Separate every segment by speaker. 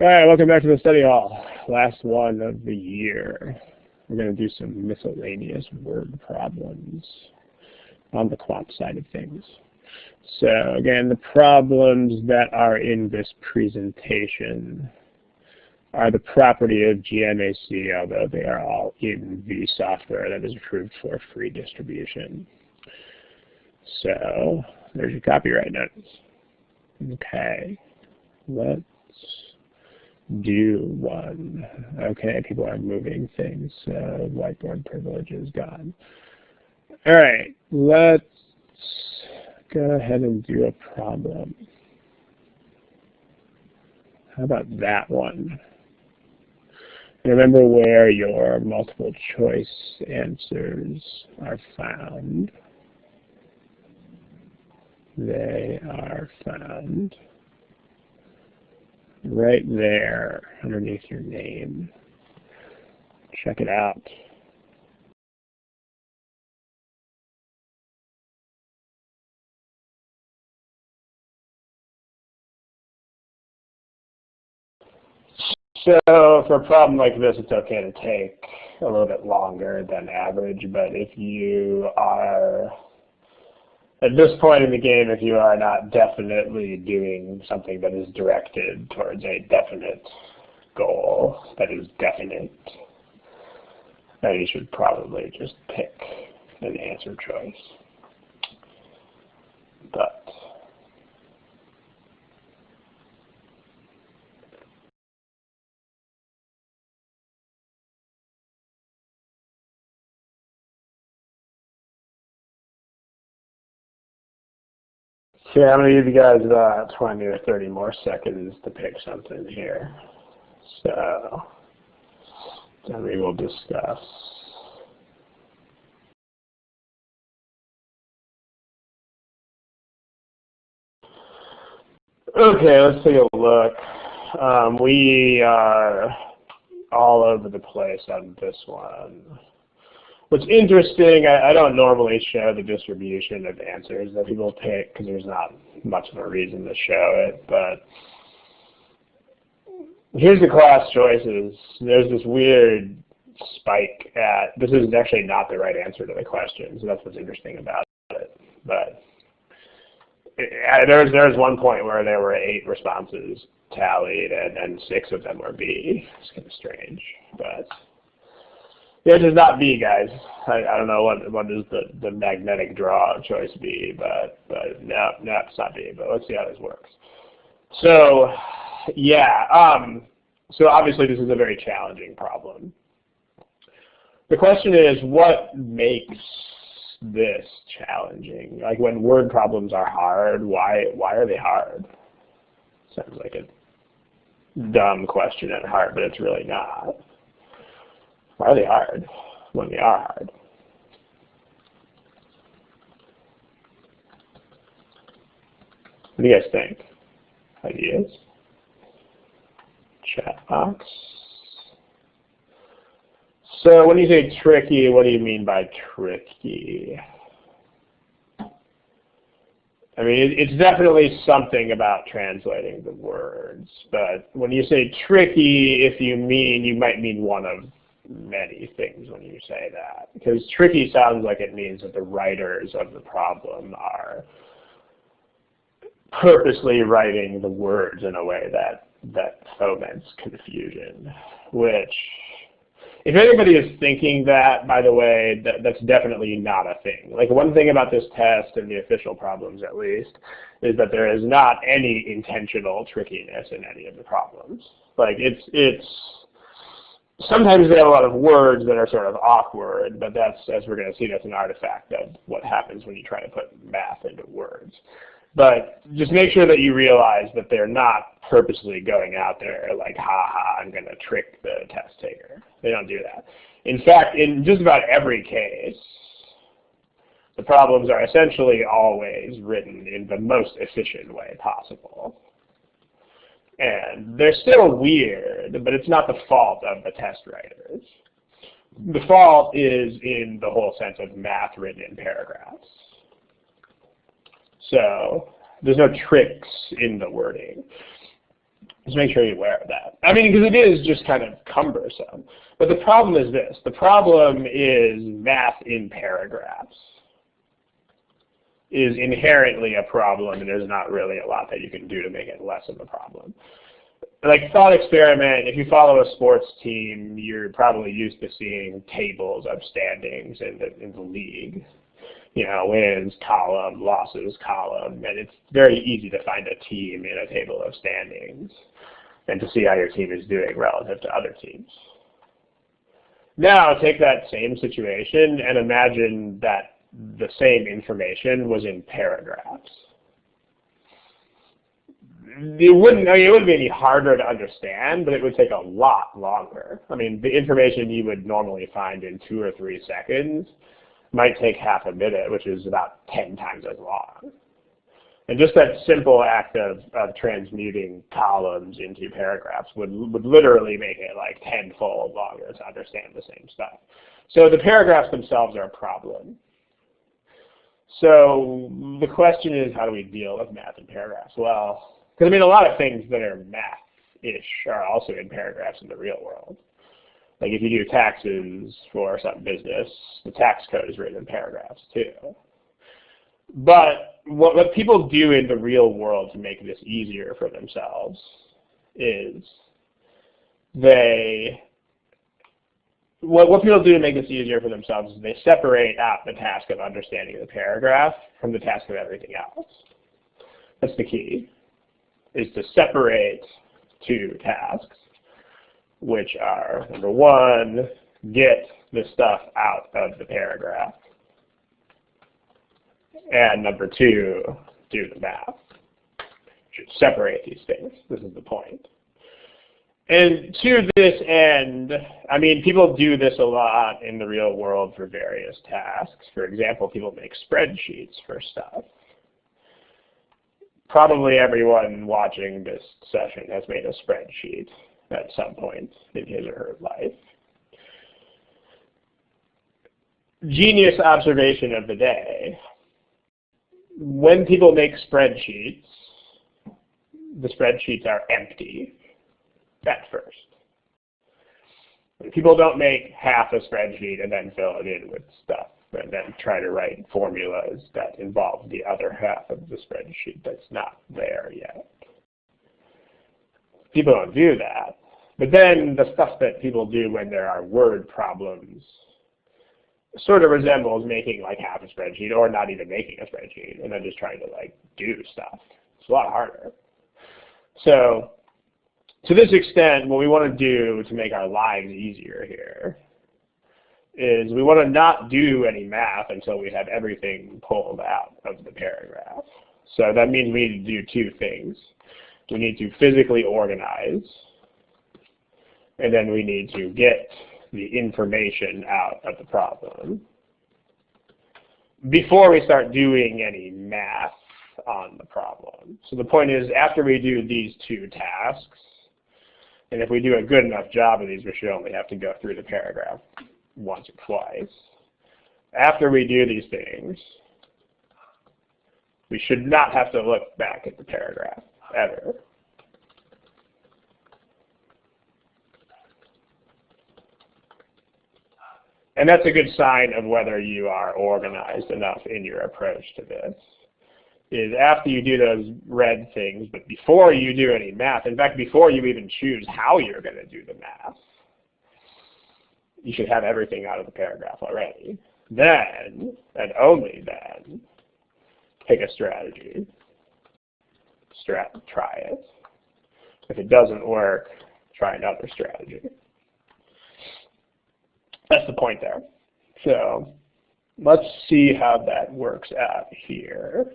Speaker 1: All right, welcome back to the study hall. Last one of the year. We're going to do some miscellaneous word problems on the quant side of things. So again, the problems that are in this presentation are the property of GMAC, although they are all in the software that is approved for free distribution. So there's your copyright notice. Okay, let's do one. Okay, people are moving things, so whiteboard privilege is gone. All right, let's go ahead and do a problem. How about that one? Remember where your multiple choice answers are found. They are found right there underneath your name. Check it out. So for a problem like this, it's okay to take a little bit longer than average, but if you are, at this point in the game, if you are not definitely doing something that is directed towards a definite goal that is definite, then you should probably just pick an answer choice. But yeah, I'm going to give you guys 20 or 30 more seconds to pick something here. So then we will discuss. Okay, let's take a look. We are all over the place on this one. What's interesting, I don't normally show the distribution of answers that people pick because there's not much of a reason to show it, but here's the class choices. There's this weird spike at, this is actually not the right answer to the question, so that's what's interesting about it. But there was one point where there were 8 responses tallied and 6 of them were B. It's kind of strange, but yeah, it is not B, guys. I don't know what is the magnetic draw of choice B, but no, it's not B. But let's see how this works. So yeah, so obviously this is a very challenging problem. The question is, what makes this challenging? Like when word problems are hard, why are they hard? Sounds like a dumb question at heart, but it's really not. Why are they hard when they are hard? What do you guys think? Ideas? Chat box. So when you say tricky, what do you mean by tricky? I mean, it's definitely something about translating the words, but when you say tricky, if you might mean one of many things when you say that. Because tricky sounds like it means that the writers of the problem are purposely writing the words in a way that foments confusion, which, if anybody is thinking that, by the way, that's definitely not a thing. Like one thing about this test, and the official problems at least, is that there is not any intentional trickiness in any of the problems. Like it's sometimes they have a lot of words that are sort of awkward, but that's, as we're going to see, that's an artifact of what happens when you try to put math into words. But just make sure that you realize that they're not purposely going out there like, ha, I'm going to trick the test taker. They don't do that. In fact, in just about every case, the problems are essentially always written in the most efficient way possible. And they're still weird, but it's not the fault of the test writers. The fault is in the whole sense of math written in paragraphs. So there's no tricks in the wording. Just make sure you're aware of that. I mean, because it is just kind of cumbersome. But the problem is this. The problem is math in paragraphs is inherently a problem, and there's not really a lot that you can do to make it less of a problem. Like thought experiment, if you follow a sports team, you're probably used to seeing tables of standings in the league. You know, wins column, losses column, and it's very easy to find a team in a table of standings and to see how your team is doing relative to other teams. Now take that same situation and imagine that the same information was in paragraphs. It wouldn't be any harder to understand, but it would take a lot longer. I mean, the information you would normally find in 2 or 3 seconds might take half a minute, which is about 10 times as long. And just that simple act of transmuting columns into paragraphs would literally make it like tenfold longer to understand the same stuff. So the paragraphs themselves are a problem. So the question is, how do we deal with math in paragraphs? Well, because I mean, a lot of things that are math-ish are also in paragraphs in the real world. Like if you do taxes for some business, the tax code is written in paragraphs too. But what people do in the real world to make this easier for themselves is what people do to make this easier for themselves is they separate out the task of understanding the paragraph from the task of everything else. That's the key, is to separate 2 tasks, which are, number 1, get the stuff out of the paragraph, and number 2, do the math. You should separate these things. This is the point. And to this end, I mean, people do this a lot in the real world for various tasks. For example, people make spreadsheets for stuff. Probably everyone watching this session has made a spreadsheet at some point in his or her life. Genius observation of the day. When people make spreadsheets, the spreadsheets are empty at first. People don't make half a spreadsheet and then fill it in with stuff and then try to write formulas that involve the other half of the spreadsheet that's not there yet. People don't do that. But then the stuff that people do when there are word problems sort of resembles making like half a spreadsheet or not even making a spreadsheet and then just trying to like do stuff. It's a lot harder. So to this extent, what we want to do to make our lives easier here is we want to not do any math until we have everything pulled out of the paragraph. So that means we need to do 2 things. We need to physically organize, and then we need to get the information out of the problem before we start doing any math on the problem. So the point is, after we do these 2 tasks, and if we do a good enough job of these, we should only have to go through the paragraph once or twice. After we do these things, we should not have to look back at the paragraph, ever. And that's a good sign of whether you are organized enough in your approach to this. Is after you do those red things, but before you do any math, in fact, before you even choose how you're going to do the math, you should have everything out of the paragraph already. Then, and only then, pick a strategy. Try it. If it doesn't work, try another strategy. That's the point there. So let's see how that works out here.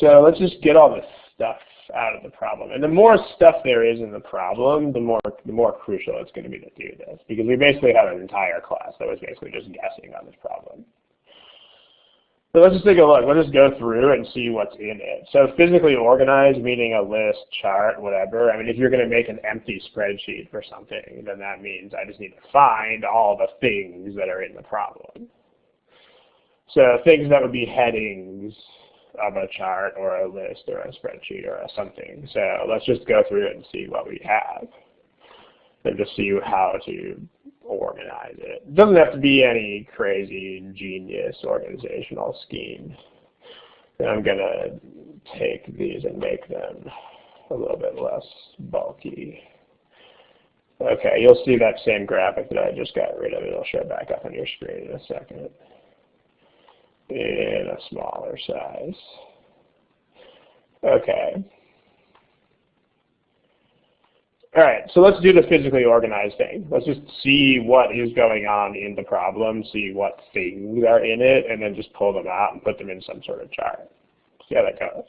Speaker 1: So let's just get all this stuff out of the problem. And the more stuff there is in the problem, the more crucial it's going to be to do this. Because we basically had an entire class that was basically just guessing on this problem. So let's just take a look. Let's just go through and see what's in it. So physically organized, meaning a list, chart, whatever. I mean, if you're going to make an empty spreadsheet for something, then that means I just need to find all the things that are in the problem. So things that would be headings, of a chart or a list or a spreadsheet or a something. So let's just go through it and see what we have and just see how to organize it. It doesn't have to be any crazy ingenious organizational scheme. And I'm going to take these and make them a little bit less bulky. Okay, you'll see that same graphic that I just got rid of. It'll show back up on your screen in a second in a smaller size. Okay. All right, so let's do the physically organized thing. Let's just see what is going on in the problem, see what things are in it, and then just pull them out and put them in some sort of chart. See how that goes.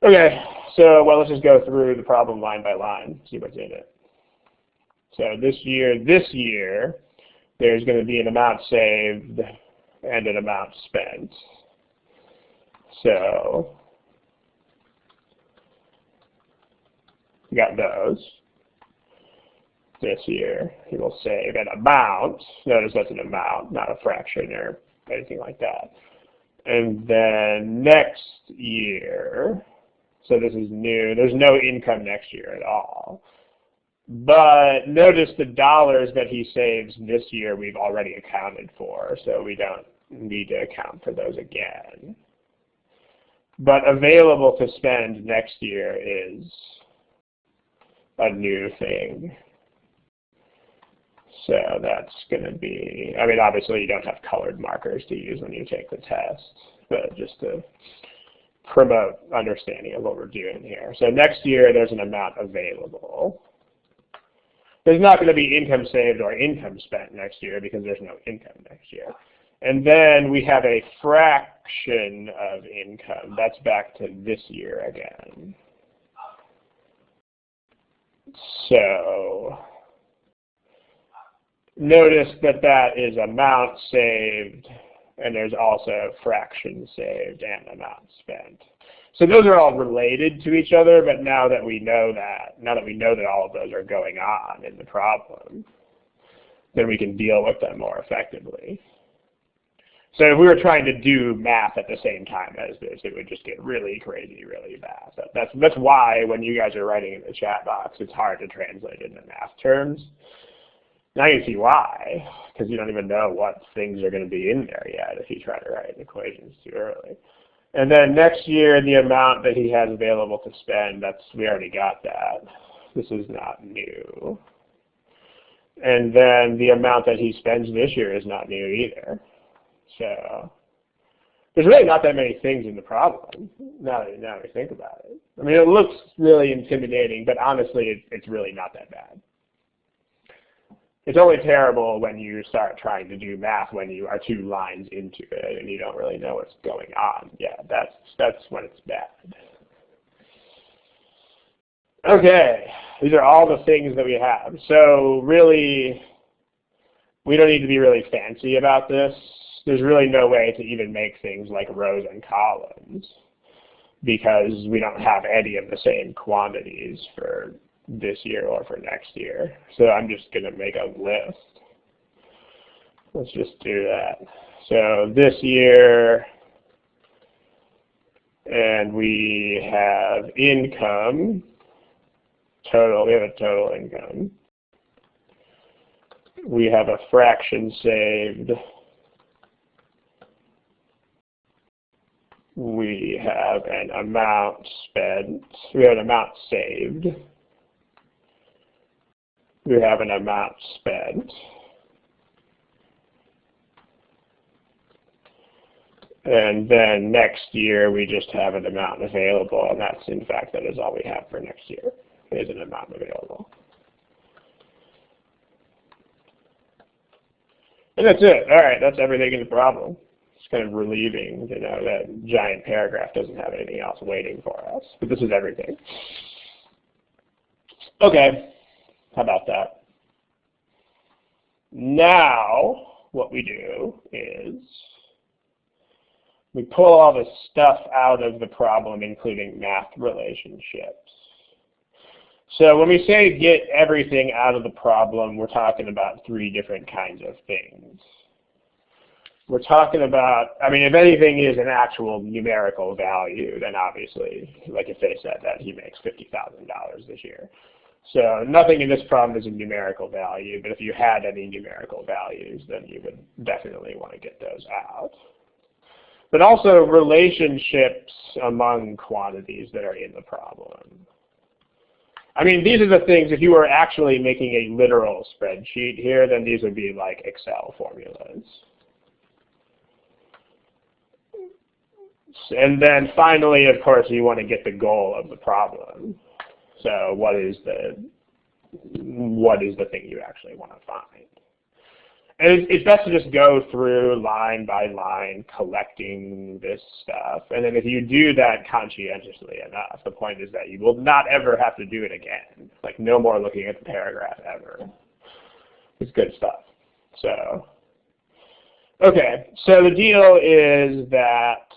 Speaker 1: Okay, so well, let's just go through the problem line by line, see what's in it. So this year, there's going to be an amount saved and an amount spent. So we got those. This year, he will save an amount. Notice that's an amount, not a fraction or anything like that. And then next year, so this is new, there's no income next year at all. But notice the dollars that he saves this year we've already accounted for, so we don't need to account for those again. But available to spend next year is a new thing. So that's going to be, I mean, obviously you don't have colored markers to use when you take the test, but just to promote understanding of what we're doing here. So next year there's an amount available. There's not going to be income saved or income spent next year because there's no income next year. And then we have a fraction of income. That's back to this year again. So notice that that is amount saved, and there's also fraction saved and amount spent. So those are all related to each other, but now that we know that all of those are going on in the problem, then we can deal with them more effectively. So if we were trying to do math at the same time as this, it would just get really crazy really fast. That's why when you guys are writing in the chat box, it's hard to translate into math terms. Now you see why, because you don't even know what things are going to be in there yet if you try to write equations too early. And then next year, the amount that he has available to spend, we already got that. This is not new. And then the amount that he spends this year is not new either. So there's really not that many things in the problem, now that we think about it. I mean, it looks really intimidating, but honestly, it's really not that bad. It's only terrible when you start trying to do math when you are 2 lines into it and you don't really know what's going on. Yeah, that's when it's bad. Okay, these are all the things that we have. So really, we don't need to be really fancy about this. There's really no way to even make things like rows and columns because we don't have any of the same quantities for this year or for next year. So I'm just going to make a list. Let's just do that. So this year, and we have income, total, we have a total income. We have a fraction saved. We have an amount spent. We have an amount saved. We have an amount spent. And then next year, we just have an amount available, and that's, in fact, that is all we have for next year, is an amount available. And that's it. All right, that's everything in the problem. It's kind of relieving to know that giant paragraph doesn't have anything else waiting for us, but this is everything. Okay. How about that? Now, what we do is we pull all the stuff out of the problem, including math relationships. So when we say get everything out of the problem, we're talking about 3 different kinds of things. we're talking about, I mean, if anything is an actual numerical value, then obviously, like if they said that he makes $50,000 this year. So nothing in this problem is a numerical value, but if you had any numerical values, then you would definitely want to get those out. But also relationships among quantities that are in the problem. I mean, these are the things, if you were actually making a literal spreadsheet here, then these would be like Excel formulas. And then finally, of course, you want to get the goal of the problem. So what is the thing you actually want to find? And it's best to just go through line by line collecting this stuff. And then if you do that conscientiously enough, the point is that you will not ever have to do it again. Like no more looking at the paragraph ever. It's good stuff. So, okay. So the deal is that,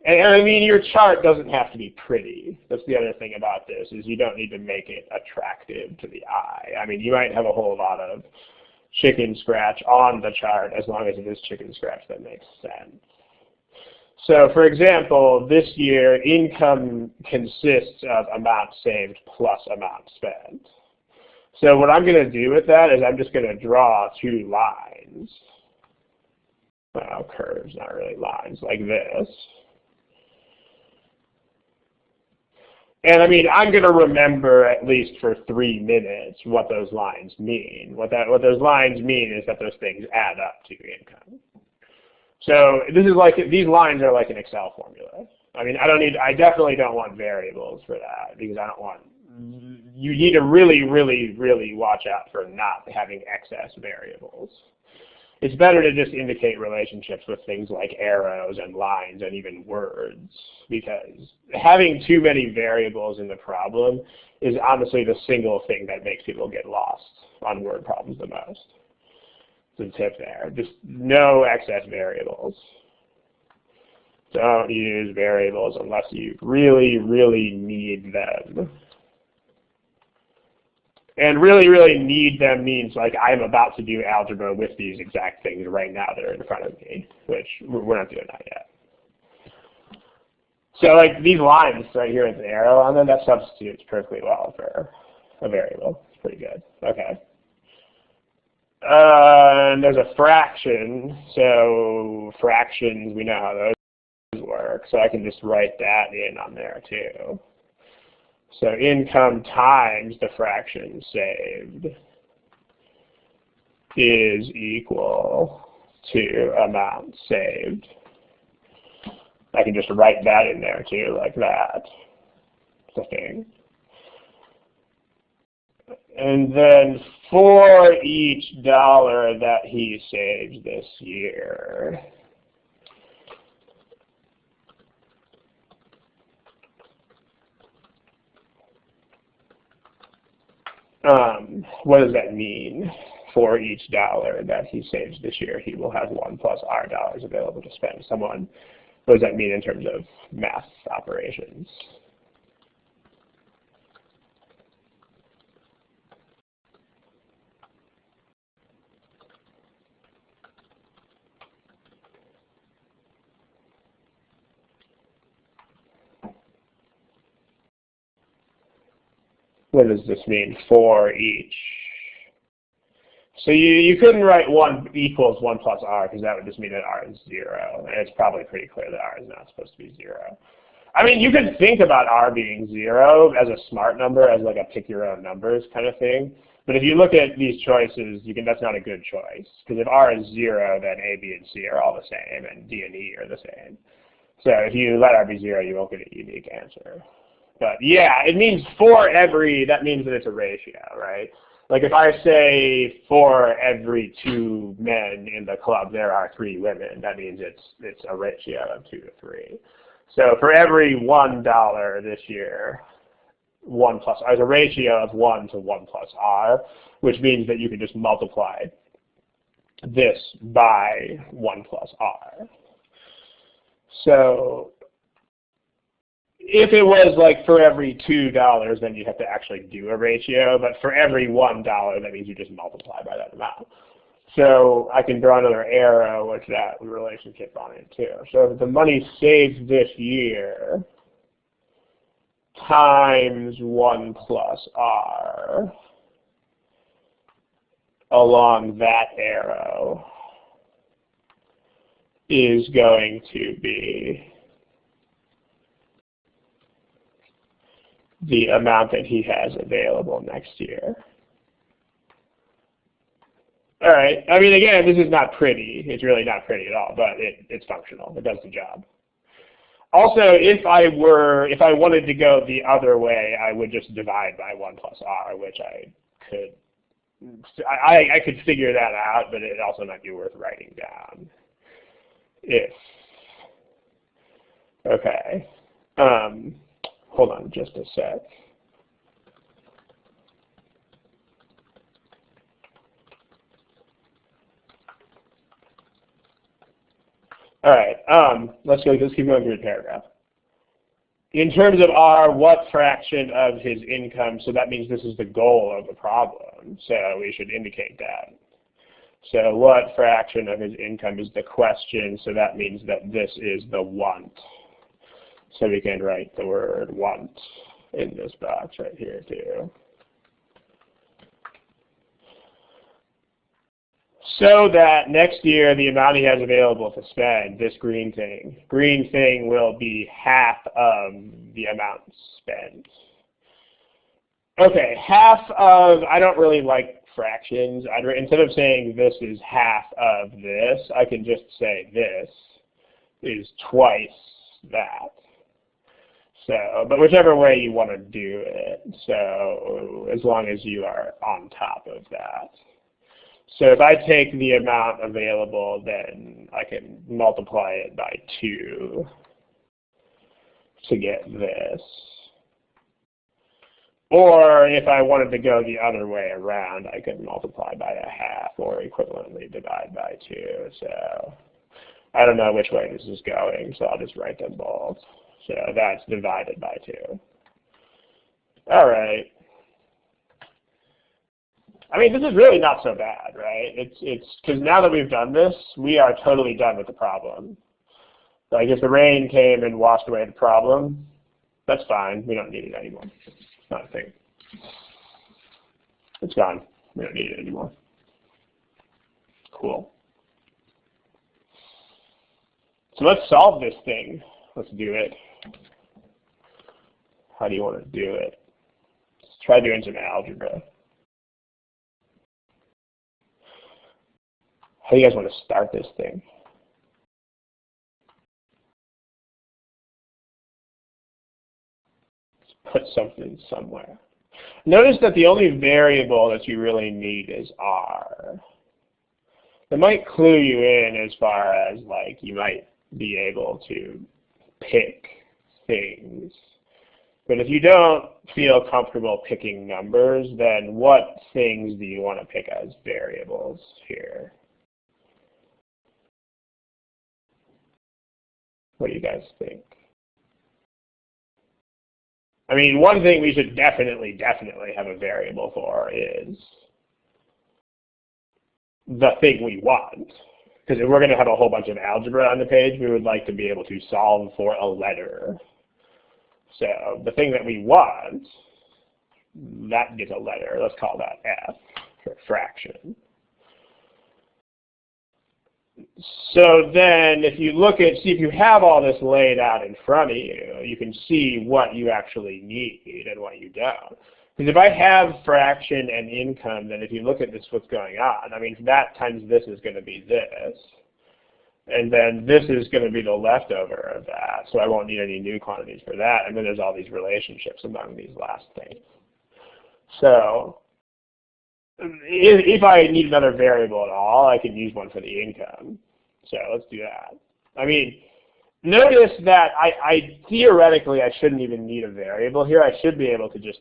Speaker 1: and I mean, your chart doesn't have to be pretty. That's the other thing about this, is you don't need to make it attractive to the eye. I mean, you might have a whole lot of chicken scratch on the chart as long as it is chicken scratch that makes sense. So for example, this year income consists of amount saved plus amount spent. So what I'm going to do with that is I'm just going to draw two lines. Well, curves, not really lines, like this. And I mean, I'm going to remember at least for 3 minutes what those lines mean. What those lines mean is that those things add up to income. So this is like, these lines are like an Excel formula. I mean, I definitely don't want variables for that because I don't want, you need to really, really, really watch out for not having excess variables. It's better to just indicate relationships with things like arrows and lines and even words, because having too many variables in the problem is honestly the single thing that makes people get lost on word problems the most. It's a tip there. Just no excess variables. Don't use variables unless you really, really need them. And really, really need them means like I'm about to do algebra with these exact things right now that are in front of me, which we're not doing that yet. So like these lines right here with an arrow on them, that substitutes perfectly well for a variable. It's pretty good. Okay. And there's a fraction. So fractions, we know how those work. So I can just write that in on there too. So income times the fraction saved is equal to amount saved. I can just write that in there too, like that. It's a thing. And then for each dollar that he saves this year, what does that mean? For each dollar that he saves this year, he will have 1 plus R dollars available to spend. What does that mean in terms of math operations? What does this mean for each? So you couldn't write 1 equals 1 plus R because that would just mean that R is 0. And it's probably pretty clear that R is not supposed to be 0. I mean, you could think about R being 0 as a smart number, as like a pick your own numbers kind of thing. But if you look at these choices, that's not a good choice. Because if R is 0, then A, B, and C are all the same, and D and E are the same. So if you let R be 0, you won't get a unique answer. But yeah, it means for every, that means that it's a ratio, right? Like if I say for every 2 men in the club there are 3 women, that means it's a ratio of 2 to 3. So for every $1 this year, 1 plus R is a ratio of 1 to 1 plus R, which means that you can just multiply this by 1 plus R. So if it was like for every $2, then you'd have to actually do a ratio, but for every $1, that means you just multiply by that amount. So I can draw another arrow with that relationship on it too. So if the money saved this year times 1 plus R along that arrow is going to be the amount that he has available next year. All right. I mean, again, this is not pretty. It's really not pretty at all, but it's functional. It does the job. Also, if I wanted to go the other way, I would just divide by 1 plus R, which I could figure that out, but it also might be worth writing down. If, okay. Hold on just a sec. All right, let's keep going through the paragraph. In terms of R, what fraction of his income, so that means this is the goal of the problem, so we should indicate that. So what fraction of his income is the question, so that means that this is the want. So we can write the word want in this box right here too. So that next year, the amount he has available to spend, this green thing will be half of the amount spent. Okay, half of, I don't really like fractions. Instead of saying this is half of this, I can just say this is twice that. So, but whichever way you want to do it, so as long as you are on top of that. So if I take the amount available, then I can multiply it by 2 to get this. Or if I wanted to go the other way around, I could multiply by 1/2 or equivalently divide by 2. So I don't know which way this is going, so I'll just write them both. So that's divided by 2. All right. I mean, this is really not so bad, right? It's because now that we've done this, we are totally done with the problem. Like if the rain came and washed away the problem, that's fine. We don't need it anymore. It's not a thing. It's gone. We don't need it anymore. Cool. So let's solve this thing. Let's do it. How do you want to do it? Let's try doing some algebra. How do you guys want to start this thing? Let's put something somewhere. Notice that the only variable that you really need is R. That might clue you in as far as like you might be able to pick things. But if you don't feel comfortable picking numbers, then what things do you want to pick as variables here? What do you guys think? I mean, one thing we should definitely have a variable for is the thing we want. Because if we're going to have a whole bunch of algebra on the page, we would like to be able to solve for a letter. So the thing that we want, that gets a letter. Let's call that F for fraction. So then if you look at, see if you have all this laid out in front of you, you can see what you actually need and what you don't. Because if I have fraction and income, then if you look at this, what's going on, I mean, that times this is going to be this. And then this is going to be the leftover of that. So I won't need any new quantities for that. And then there's all these relationships among these last things. So if I need another variable at all, I can use one for the income. So let's do that. I mean, notice that theoretically, I shouldn't even need a variable here. I should be able to just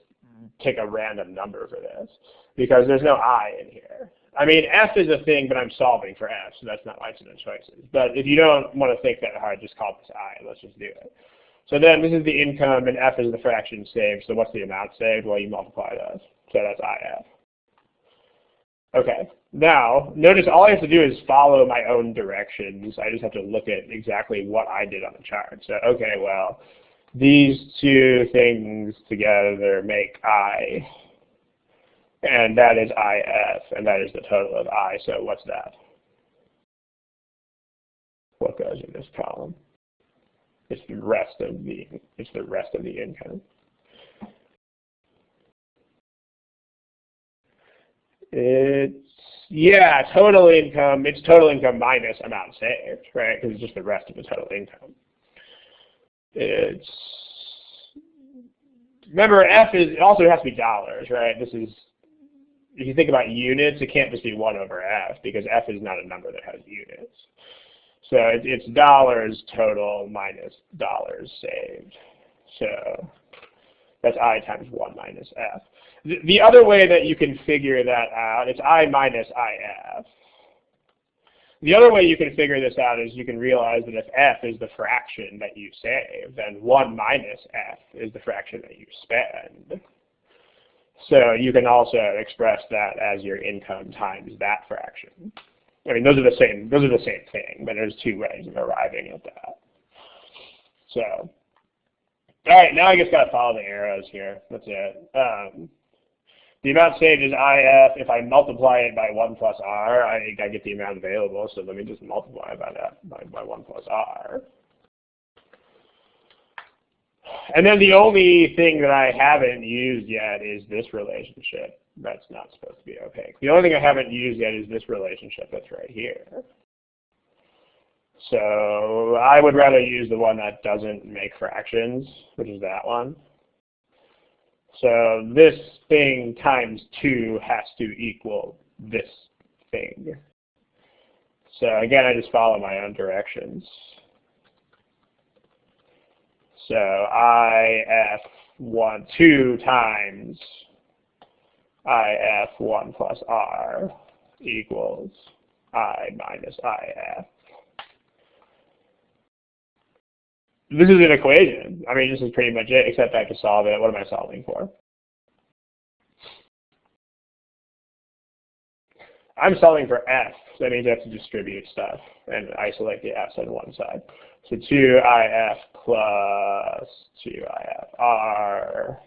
Speaker 1: pick a random number for this because there's no I in here. I mean, F is a thing, but I'm solving for F, so that's not accident choices. But if you don't want to think that hard, just call this I. Let's just do it. So then this is the income, and F is the fraction saved. So what's the amount saved? Well, you multiply those. So that's IF. Okay. Now, notice all I have to do is follow my own directions. I just have to look at exactly what I did on the chart. So, okay, well, these two things together make I, and that is IF, and that is the total of I. So what's that? What goes in this column? It's the rest of the income. Yeah, total income. It's total income minus amount saved, right? Because it's just the rest of the total income. It's, remember, it also has to be dollars, right? This is, if you think about units, it can't just be 1 over F, because F is not a number that has units. So it's dollars total minus dollars saved. So that's I times 1 minus F. The other way that you can figure that out, it's I minus IF. The other way you can figure this out is you can realize that if F is the fraction that you save, then 1 minus F is the fraction that you spend. So you can also express that as your income times that fraction. I mean, those are the same thing, but there's two ways of arriving at that. So, all right, now I just got to follow the arrows here. That's it. The amount saved is IF. If I multiply it by 1 plus R, I get the amount available. So let me just multiply by that by 1 plus R. And then the only thing that I haven't used yet is this relationship. That's not supposed to be opaque. The only thing I haven't used yet is this relationship that's right here. So I would rather use the one that doesn't make fractions, which is that one. So this thing times 2 has to equal this thing. So again, I just follow my own directions. So IF2 times IF1 plus R equals I minus IF. This is an equation. I mean, this is pretty much it, except I have to solve it. What am I solving for? I'm solving for F, so that means I have to distribute stuff and isolate the F's on one side. So 2IF plus 2IFR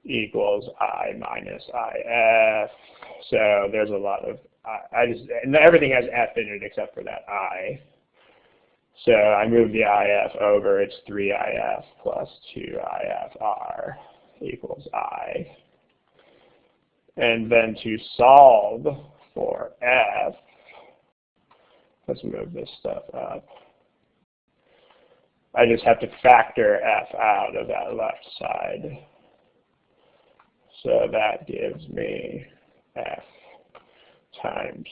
Speaker 1: equals I minus IF. So there's a lot of, and everything has F in it except for that I. So I move the IF over, it's 3IF plus 2IFR equals I. And then to solve for F, let's move this stuff up. I just have to factor F out of that left side. So that gives me F times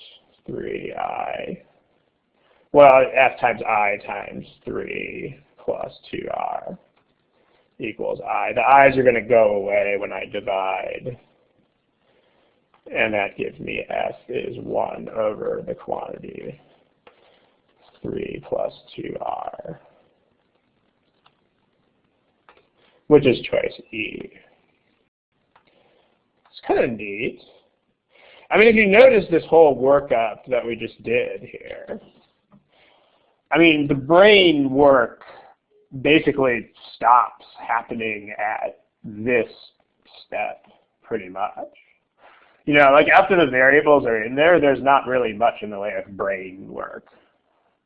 Speaker 1: 3I. Well, F times I times 3 plus 2R equals I. The I's are going to go away when I divide. And that gives me F is 1 over the quantity 3 plus 2R, which is choice E. It's kind of neat. I mean, if you notice this whole workup that we just did here, I mean, the brain work basically stops happening at this step pretty much. You know, like after the variables are in there, there's not really much in the way of brain work.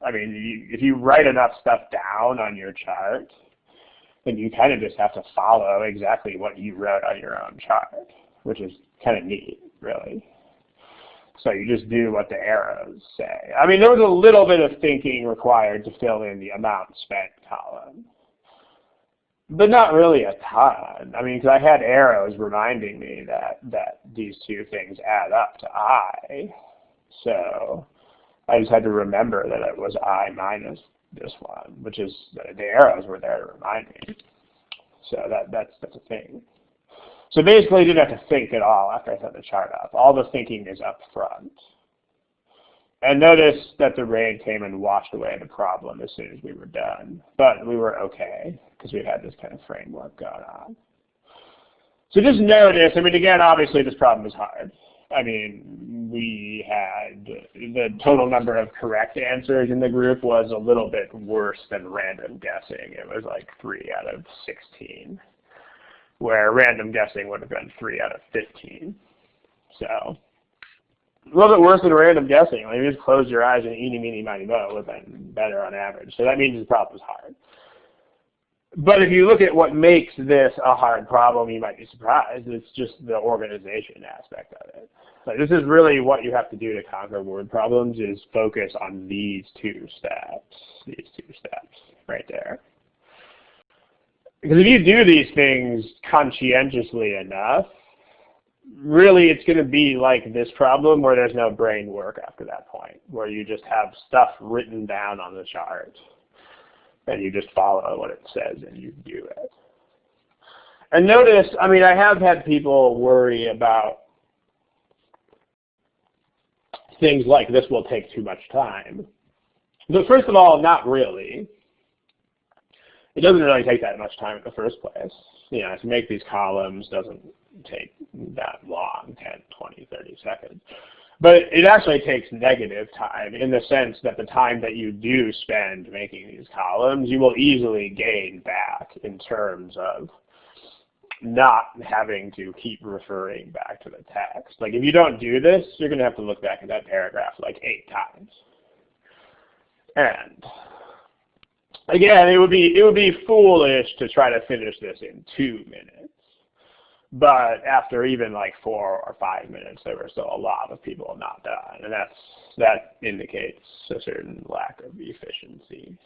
Speaker 1: I mean, if you write enough stuff down on your chart, then you kind of just have to follow exactly what you wrote on your own chart, which is kind of neat, really. So you just do what the arrows say. I mean, there was a little bit of thinking required to fill in the amount spent column, but not really a ton. I mean, because I had arrows reminding me that these two things add up to I. So I just had to remember that it was I minus this one, which is, the arrows were there to remind me. So that's a thing. So basically, I didn't have to think at all after I set the chart up. All the thinking is up front. And notice that the rain came and washed away the problem as soon as we were done. But we were okay, because we had this kind of framework going on. So just notice, I mean, again, obviously this problem is hard. I mean, we had the total number of correct answers in the group was a little bit worse than random guessing. It was like 3 out of 16, where random guessing would have been 3 out of 15. So a little bit worse than random guessing. Like, if you just close your eyes and eeny, meeny, miny, moe, would have been better on average. So that means the problem is hard. But if you look at what makes this a hard problem, you might be surprised. It's just the organization aspect of it. So this is really what you have to do to conquer word problems, is focus on these two steps right there. Because if you do these things conscientiously enough, really it's going to be like this problem where there's no brain work after that point, where you just have stuff written down on the chart and you just follow what it says and you do it. And notice, I mean, I have had people worry about things like this will take too much time. But first of all, not really. It doesn't really take that much time in the first place. You know, to make these columns doesn't take that long, 10, 20, 30 seconds. But it actually takes negative time in the sense that the time that you do spend making these columns, you will easily gain back in terms of not having to keep referring back to the text. Like, if you don't do this, you're going to have to look back at that paragraph like 8 times. And again, it would be foolish to try to finish this in 2 minutes. But after even like 4 or 5 minutes, there were still a lot of people not done, and that indicates a certain lack of efficiency.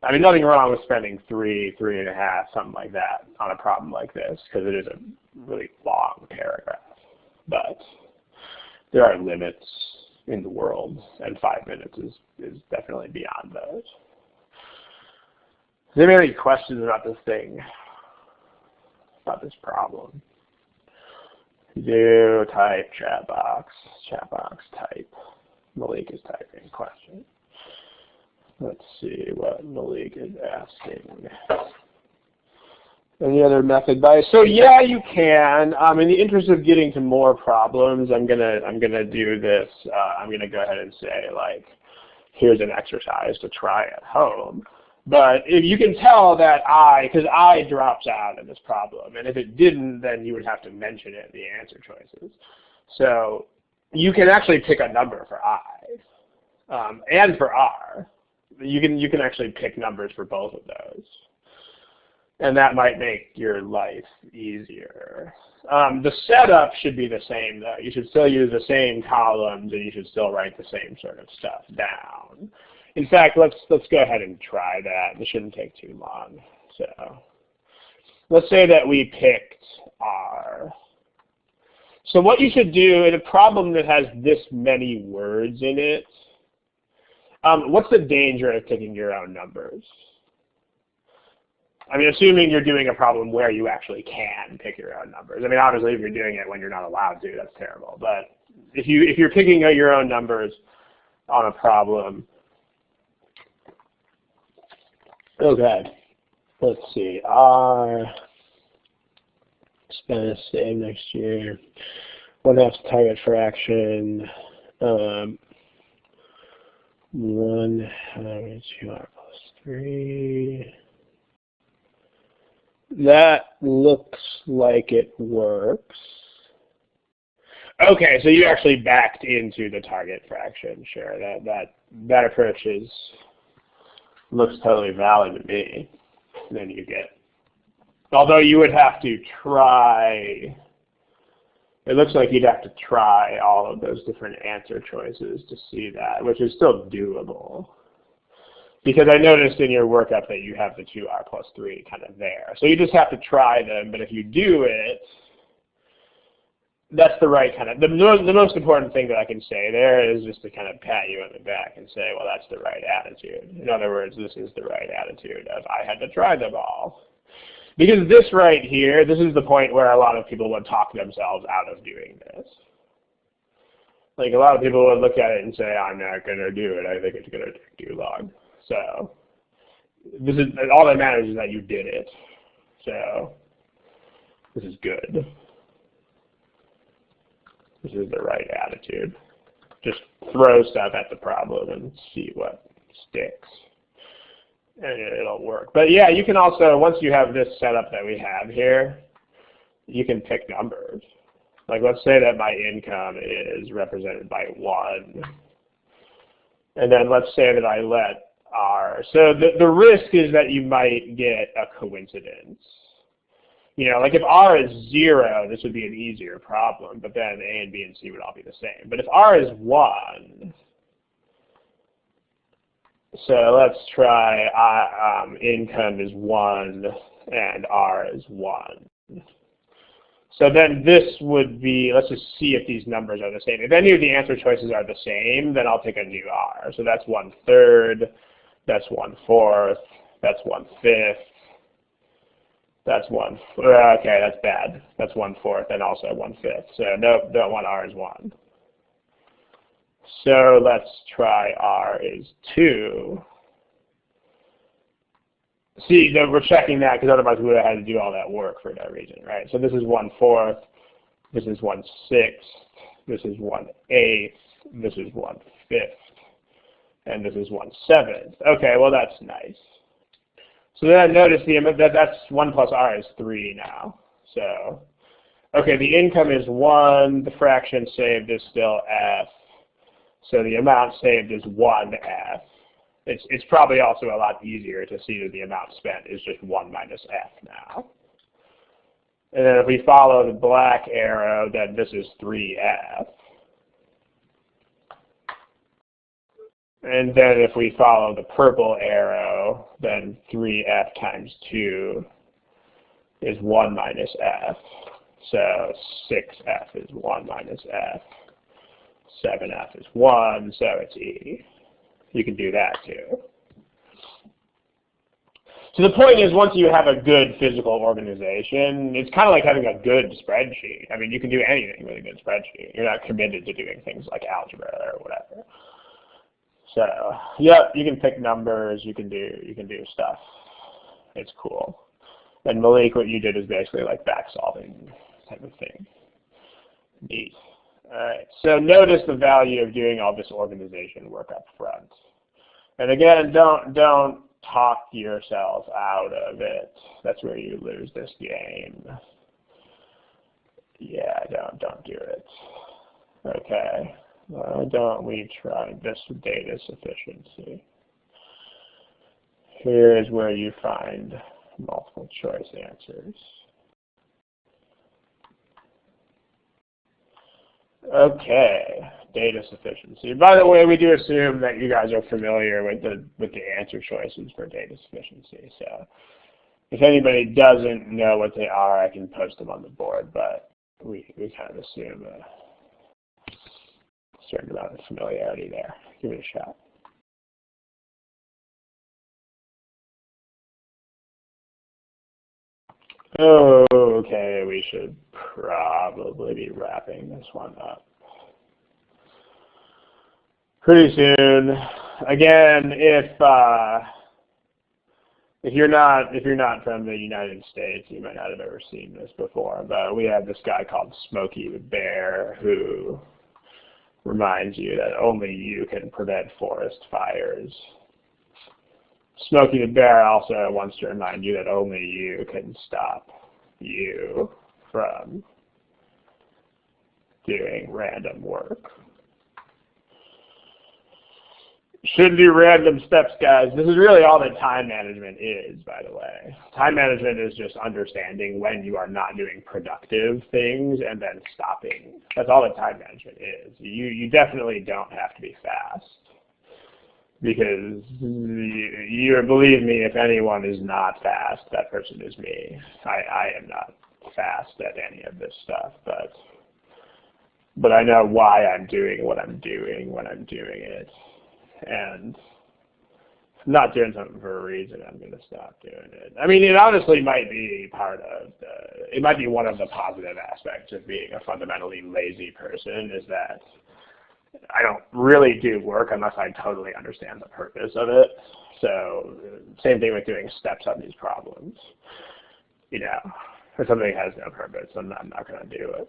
Speaker 1: I mean, nothing wrong with spending 3, 3.5, something like that on a problem like this, because it is a really long paragraph. But there are limits in the world, and 5 minutes is definitely beyond those. Does anybody have any questions about this thing? About this problem? Do type chat box type. Malik is typing question. Let's see what Malik is asking. Any other method bias? So yeah, you can. In the interest of getting to more problems, I'm gonna do this. I'm gonna go ahead and say, like, here's an exercise to try at home. But if you can tell that because I drops out in this problem, and if it didn't, then you would have to mention it in the answer choices. So you can actually pick a number for I, and for R. You can actually pick numbers for both of those, and that might make your life easier. The setup should be the same, though. You should still use the same columns, and you should still write the same sort of stuff down. In fact, let's go ahead and try that. It shouldn't take too long. So let's say that we picked R. So what you should do in a problem that has this many words in it, what's the danger of picking your own numbers? I mean, assuming you're doing a problem where you actually can pick your own numbers. I mean, obviously, if you're doing it when you're not allowed to, that's terrible. But if you're picking your own numbers on a problem, okay, let's see. R, spend the same next year. 1/2 target fraction. 1/2 2R plus 3. That looks like it works. Okay, so you actually backed into the target fraction. Sure, that approach looks totally valid to me. And then you get, although you would have to try. It looks like you'd have to try all of those different answer choices to see that, which is still doable. Because I noticed in your workup that you have the 2R plus 3 kind of there. So you just have to try them, but if you do it, that's the right kind of, the most important thing that I can say there is just to kind of pat you on the back and say, well, that's the right attitude. In other words, this is the right attitude of I had to try them all. Because this right here, this is the point where a lot of people would talk themselves out of doing this. Like, a lot of people would look at it and say, I'm not going to do it. I think it's going to take too long. So this is all that matters is that you did it. So this is good. This is the right attitude. Just throw stuff at the problem and see what sticks. And it'll work. But yeah, you can also, once you have this setup that we have here, you can pick numbers. Like let's say that my income is represented by 1. And then let's say that I let R. So the risk is that you might get a coincidence. You know, like if R is 0, this would be an easier problem, but then A and B and C would all be the same. But if R is 1, so let's try income is 1 and R is 1. So then this would be, let's just see if these numbers are the same. If any of the answer choices are the same, then I'll take a new R. So that's 1/3, that's 1/4, that's 1/5, that's okay, that's bad. That's 1/4 and also 1/5. So nope, don't want R is 1. So let's try R is 2. See, we're checking that because otherwise we would have had to do all that work for no reason, right? So this is 1/4, this is 1/6, this is 1/8, this is 1/5, and this is 1/7. Okay, well that's nice. So then notice that's 1 plus R is 3 now. So, okay, the income is 1, the fraction saved is still F. So the amount saved is 1F. It's probably also a lot easier to see that the amount spent is just 1 minus F now. And then if we follow the black arrow, then this is 3F. And then if we follow the purple arrow, then 3F times 2 is 1 minus F. So 6F is 1 minus F. 7F is 1, so it's E. You can do that too. So the point is, once you have a good physical organization, it's kind of like having a good spreadsheet. I mean, you can do anything with a good spreadsheet. You're not committed to doing things like algebra or whatever. So, yep, you can pick numbers. You can do stuff. It's cool. And Malik, what you did is basically like back solving type of thing. Neat. All right, so notice the value of doing all this organization work up front. And again, don't talk yourself out of it. That's where you lose this game. Yeah, don't do it. Okay, why don't we try this data sufficiency? Here's where you find multiple choice answers. Okay, data sufficiency. By the way, we do assume that you guys are familiar with the answer choices for data sufficiency. So if anybody doesn't know what they are, I can post them on the board, but we kind of assume a certain amount of familiarity there. Give it a shot. Okay, we should probably be wrapping this one up pretty soon. Again, if you're not from the United States, you might not have ever seen this before, but we have this guy called Smokey the Bear who reminds you that only you can prevent forest fires. Smokey the Bear also wants to remind you that only you can stop you from doing random work. Shouldn't do random steps, guys. This is really all that time management is, by the way. Time management is just understanding when you are not doing productive things and then stopping. That's all that time management is. You definitely don't have to be fast. Because believe me, if anyone is not fast, that person is me. I am not fast at any of this stuff, but I know why I'm doing what I'm doing when I'm doing it. And if I'm not doing something for a reason, I'm going to stop doing it. I mean, it honestly might be it might be one of the positive aspects of being a fundamentally lazy person is that I don't really do work unless I totally understand the purpose of it. So same thing with doing steps on these problems. You know, if something has no purpose, I'm not going to do it.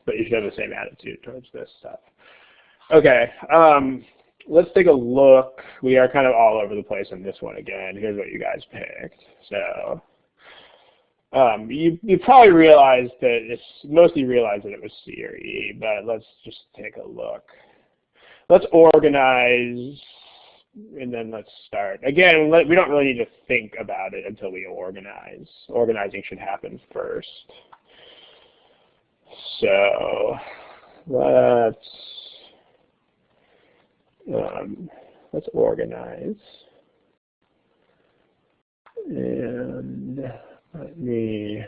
Speaker 1: but you should have the same attitude towards this stuff. Okay, let's take a look. We are kind of all over the place on this one again. Here's what you guys picked. So you probably realized that mostly realized that it was C or E, but let's just take a look. Let's organize, and then let's start. Again, we don't really need to think about it until we organize. Organizing should happen first. So let's organize. And let me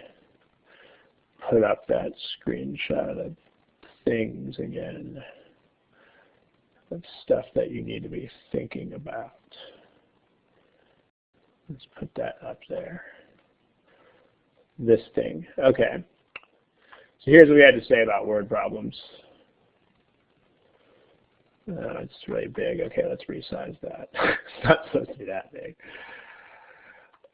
Speaker 1: put up that screenshot of things again. Of stuff that you need to be thinking about. Let's put that up there. This thing. Okay. So here's what we had to say about word problems. It's really big. Okay, let's resize that. It's not supposed to be that big.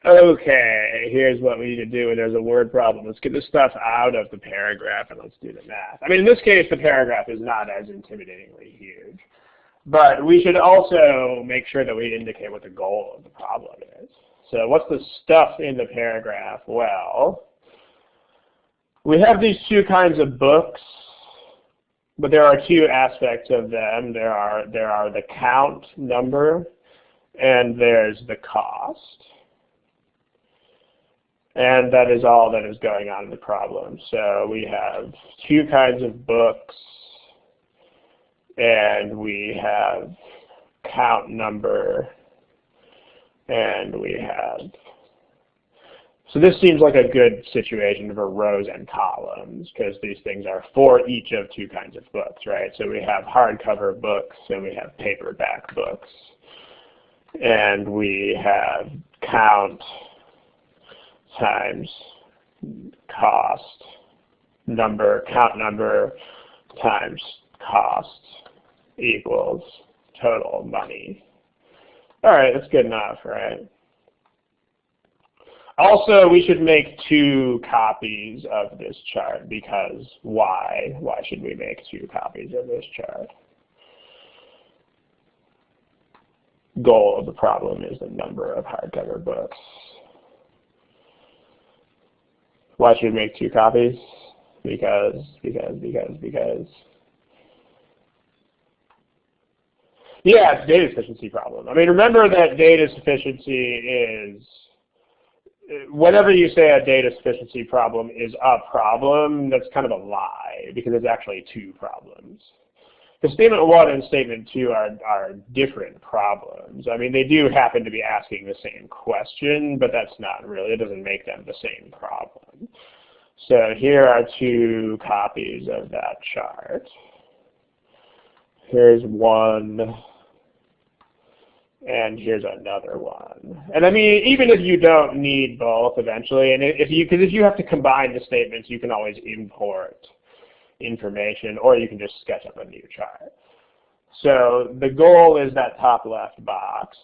Speaker 1: Okay, here's what we need to do when there's a word problem. Let's get this stuff out of the paragraph and let's do the math. I mean, in this case, the paragraph is not as intimidatingly huge. But we should also make sure that we indicate what the goal of the problem is. So what's the stuff in the paragraph? Well, we have these two kinds of books, but there are two aspects of them. There are the count number, and there's the cost. And that is all that is going on in the problem. So we have two kinds of books, and we have count number, and we have, so this seems like a good situation for rows and columns, because these things are for each of two kinds of books, right? So we have hardcover books, and we have paperback books, and we have count times cost number, count number times cost equals total money. All right, that's good enough, right? Also, we should make two copies of this chart, because why? Why should we make two copies of this chart? Goal of the problem is the number of hardcover books. Why should we make two copies? Because. Yeah, it's a data sufficiency problem. I mean, remember that data sufficiency is, whenever you say a data sufficiency problem is a problem, that's kind of a lie, because it's actually two problems. The statement 1 and statement 2 are different problems. I mean, they do happen to be asking the same question, but that's not really, it doesn't make them the same problem. So here are two copies of that chart. Here's one, and here's another one. And I mean, even if you don't need both eventually, and if you have to combine the statements, you can always import information, or you can just sketch up a new chart. So the goal is that top left box,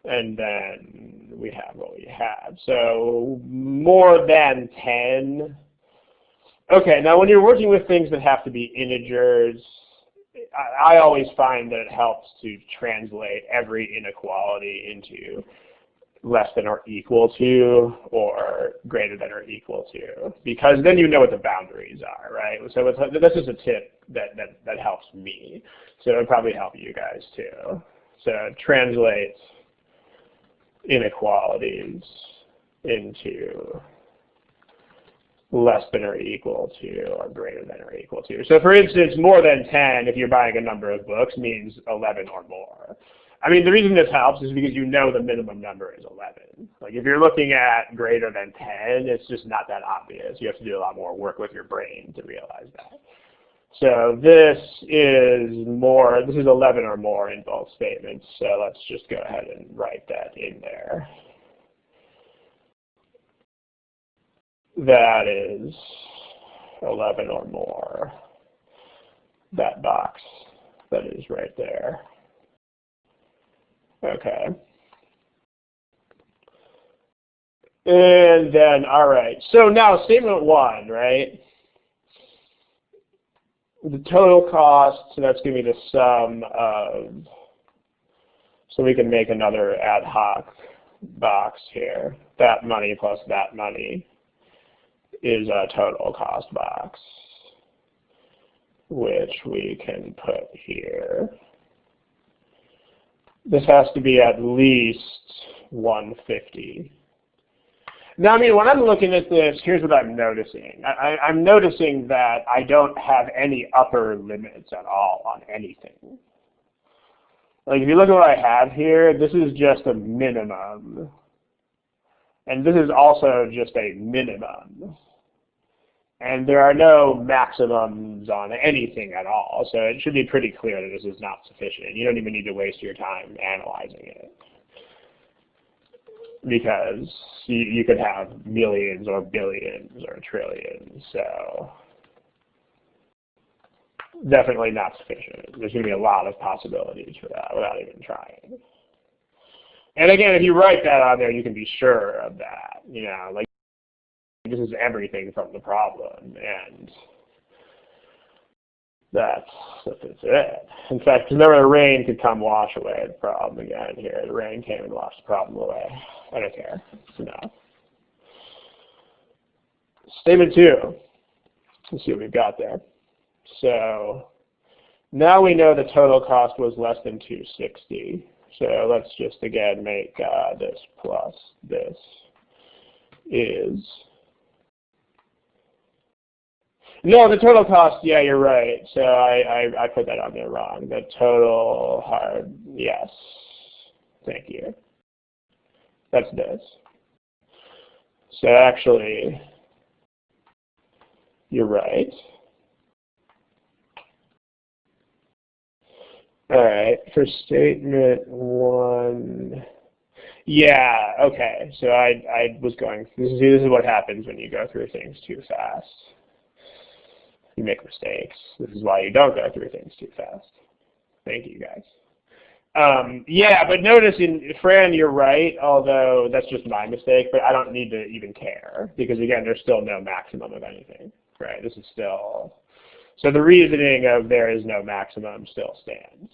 Speaker 1: and then we have what we have. So more than 10. Okay, now when you're working with things that have to be integers, I always find that it helps to translate every inequality into less than or equal to or greater than or equal to, because then you know what the boundaries are, right? So this is a tip that helps me. So it would probably help you guys too. So translate inequalities into less than or equal to or greater than or equal to. So for instance, more than 10, if you're buying a number of books, means 11 or more. I mean, the reason this helps is because you know the minimum number is 11. Like if you're looking at greater than 10, it's just not that obvious. You have to do a lot more work with your brain to realize that. So this is 11 or more in both statements. So let's just go ahead and write that in there. That is 11 or more, that box that is right there. Okay. And then, all right, so now statement 1, right? the total cost, so that's going to be the sum of, so we can make another ad hoc box here. That money plus that money is a total cost box, which we can put here. This has to be at least 150. Now, I mean, when I'm looking at this, here's what I'm noticing. I'm noticing that I don't have any upper limits at all on anything. Like, if you look at what I have here, this is just a minimum. And this is also just a minimum. And there are no maximums on anything at all. So it should be pretty clear that this is not sufficient. You don't even need to waste your time analyzing it, because you could have millions or billions or trillions. So definitely not sufficient. There's going to be a lot of possibilities for that without even trying. And again, if you write that on there, you can be sure of that. You know, like, this is everything from the problem, and that's it. In fact, remember, the rain could come wash away the problem again here. The rain came and washed the problem away. I don't care. It's enough. Statement 2. Let's see what we've got there. So now we know the total cost was less than 260. So let's just again make this plus this is. No, the total cost, yeah, you're right. So I put that on there wrong. The total hard, yes. Thank you. That's this. So actually, you're right. All right, for statement 1, yeah, okay. So I was going, this is what happens when you go through things too fast. You make mistakes. This is why you don't go through things too fast. Thank you, guys. Yeah, but notice, Fran, you're right, although that's just my mistake, but I don't need to even care, because again, there's still no maximum of anything, right? This is still, so the reasoning of there is no maximum still stands.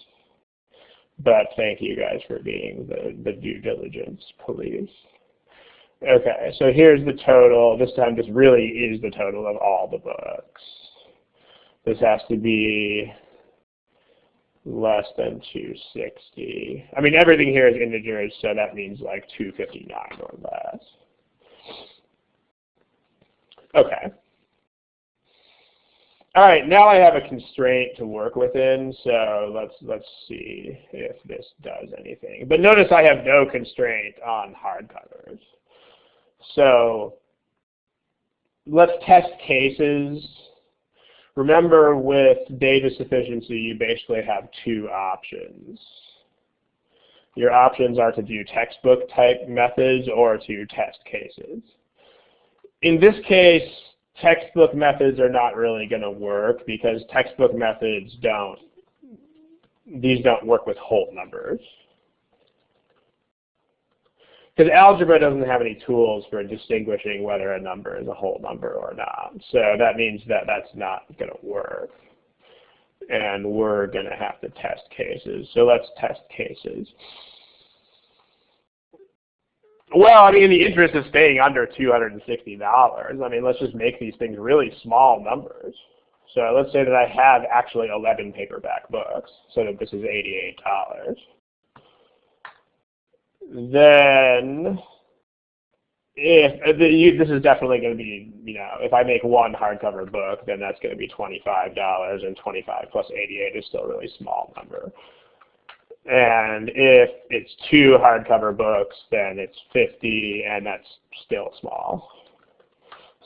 Speaker 1: But thank you guys for being the due diligence police. Okay, so here's the total. This time this really is the total of all the books. This has to be less than 260. I mean, everything here is integers, so that means like 259 or less. Okay. All right, now I have a constraint to work within, so let's see if this does anything. But notice I have no constraint on hardcovers. So let's test cases. Remember, with data sufficiency, you basically have 2 options. Your options are to do textbook type methods or to test cases. In this case, textbook methods are not really going to work, because textbook methods don't work with whole numbers. Because algebra doesn't have any tools for distinguishing whether a number is a whole number or not. So that means that that's not going to work. And we're going to have to test cases. So let's test cases. Well, I mean, in the interest of staying under $260, I mean, let's just make these things really small numbers. So let's say that I have actually 11 paperback books, so that this is $88. Then, this is definitely going to be, if I make 1 hardcover book, then that's going to be $25, and 25 plus 88 is still a really small number. And if it's 2 hardcover books, then it's 50, and that's still small.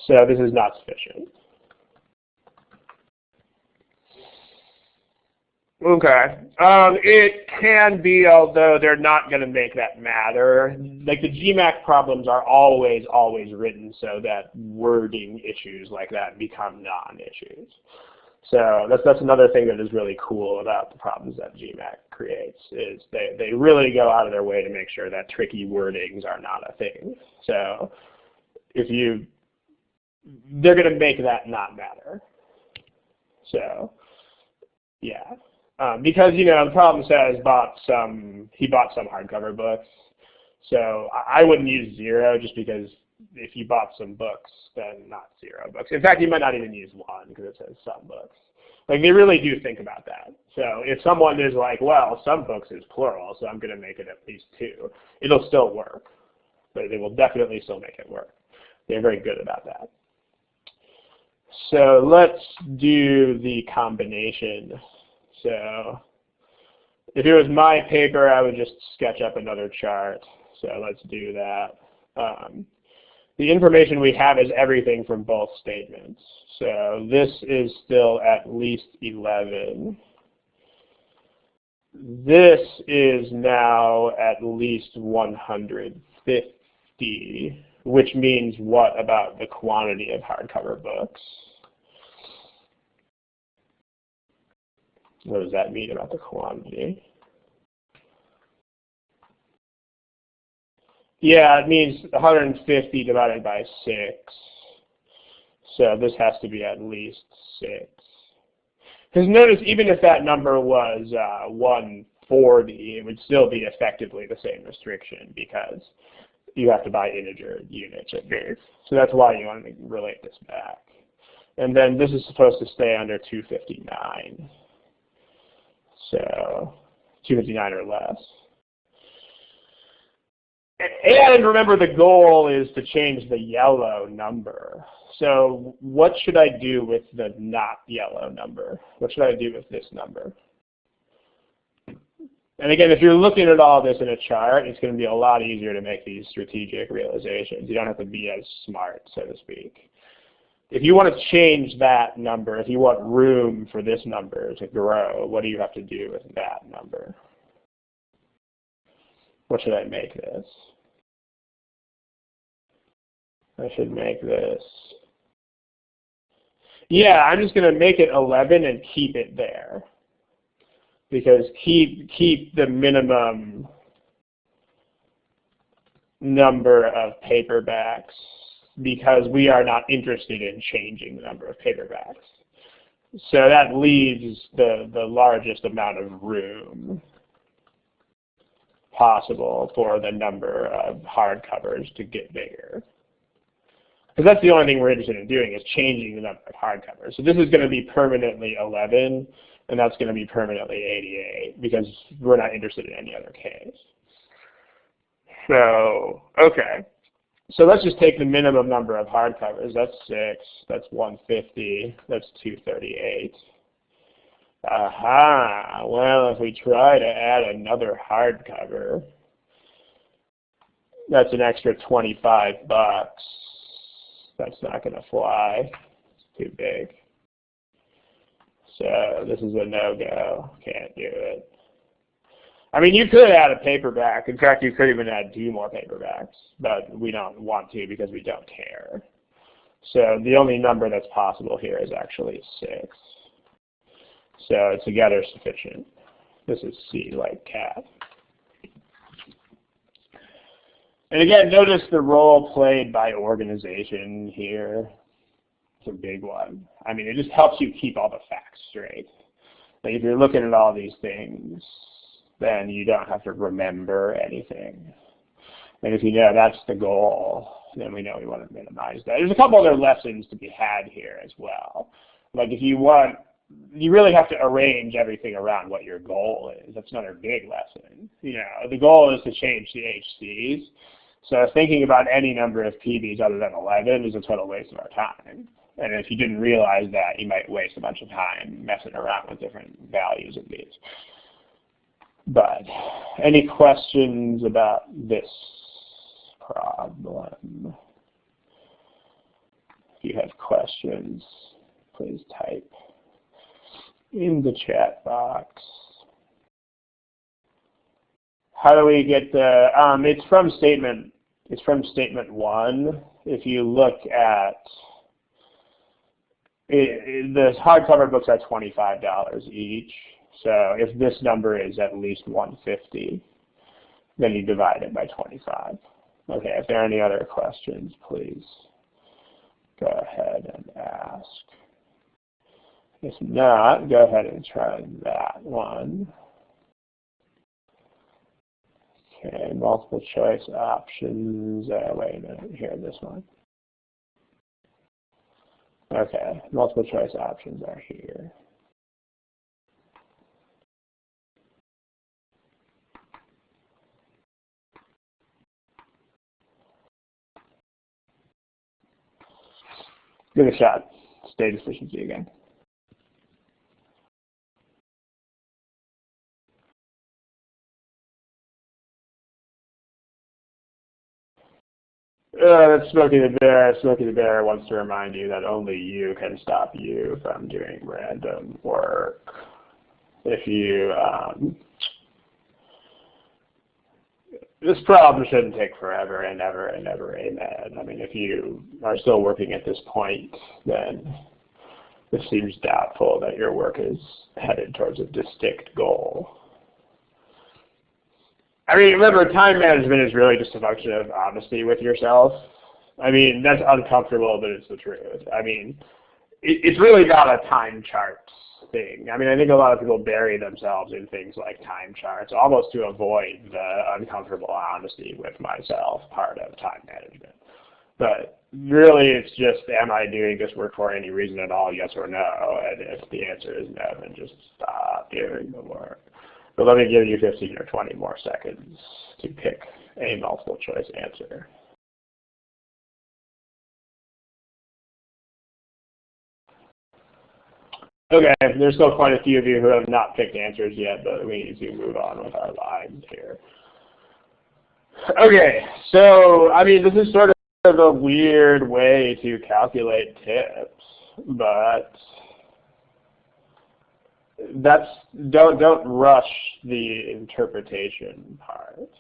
Speaker 1: So this is not sufficient. Okay. It can be, although they're not going to make that matter. Like, the GMAC problems are always written so that wording issues like that become non-issues. So that's another thing that is really cool about the problems that GMAC creates, is they really go out of their way to make sure that tricky wordings are not a thing. So they're going to make that not matter. So Yeah. Because, you know, the problem says he bought some hardcover books. So I wouldn't use 0 just because if you bought some books, then not 0 books. In fact, you might not even use 1 because it says some books. Like, they really do think about that. So if someone is like, well, some books is plural, so I'm going to make it at least 2, it'll still work. But they will definitely still make it work. They're very good about that. So let's do the combination. So if it was my paper, I would just sketch up another chart. So let's do that. The information we have is everything from both statements. So this is still at least 11. This is now at least 150, which means what about the quantity of hardcover books? What does that mean about the quantity? Yeah, it means 150 divided by 6. So this has to be at least 6. Because notice, even if that number was 140, it would still be effectively the same restriction because you have to buy integer units at base. So that's why you want to relate this back. And then this is supposed to stay under 259. So 259 or less. And remember, the goal is to change the yellow number. So what should I do with the not yellow number? What should I do with this number? And again, if you're looking at all this in a chart, it's going to be a lot easier to make these strategic realizations. You don't have to be as smart, so to speak. If you want to change that number, if you want room for this number to grow, what do you have to do with that number? What should I make this? I should make this. Yeah, I'm just going to make it 11 and keep it there. Because keep the minimum number of paperbacks, because we are not interested in changing the number of paperbacks. So that leaves the largest amount of room possible for the number of hardcovers to get bigger. Because that's the only thing we're interested in doing is changing the number of hardcovers. So this is going to be permanently 11, and that's going to be permanently 88, because we're not interested in any other case. So, okay. So let's just take the minimum number of hardcovers. That's 6, that's 150, that's 238. Aha, well, if we try to add another hardcover, that's an extra 25 bucks. That's not going to fly. It's too big. So this is a no-go. Can't do it. I mean, you could add a paperback. In fact, you could even add 2 more paperbacks, but we don't want to because we don't care. So the only number that's possible here is actually 6. So together sufficient. This is C like cat. And again, notice the role played by organization here. It's a big one. I mean, it just helps you keep all the facts straight. Like if you're looking at all these things, then you don't have to remember anything. And if you know that's the goal, then we know we want to minimize that. There's a couple other lessons to be had here as well. Like if you want, you really have to arrange everything around what your goal is. That's another big lesson. You know, the goal is to change the HCs. So thinking about any number of PBs other than 11 is a total waste of our time. And if you didn't realize that, you might waste a bunch of time messing around with different values of these. But any questions about this problem? If you have questions, please type in the chat box. How do we get the, it's from statement 1. If you look at, the hardcover books are $25 each. So if this number is at least 150, then you divide it by 25. Okay, if there are any other questions, please go ahead and ask. If not, go ahead and try that one. Okay, multiple choice options. Wait a minute, here, this one. Okay, multiple choice options are here. Give it a shot. It's data efficiency again. That's Smokey the Bear. Smokey the Bear wants to remind you that only you can stop you from doing random work. If you, this problem shouldn't take forever and ever and ever, amen. I mean, if you are still working at this point, then it seems doubtful that your work is headed towards a distinct goal. I mean, remember, time management is really just a function of honesty with yourself. I mean, that's uncomfortable, but it's the truth. I mean, it's really not a time chart thing. I mean, I think a lot of people bury themselves in things like time charts, almost to avoid the uncomfortable honesty with myself part of time management. But really, it's just, am I doing this work for any reason at all, yes or no? And if the answer is no, then just stop doing the work. But let me give you 15 or 20 more seconds to pick a multiple choice answer. Okay, there's still quite a few of you who have not picked answers yet, but we need to move on with our lives here. Okay, so, I mean, this is sort of a weird way to calculate tips, but don't rush the interpretation part.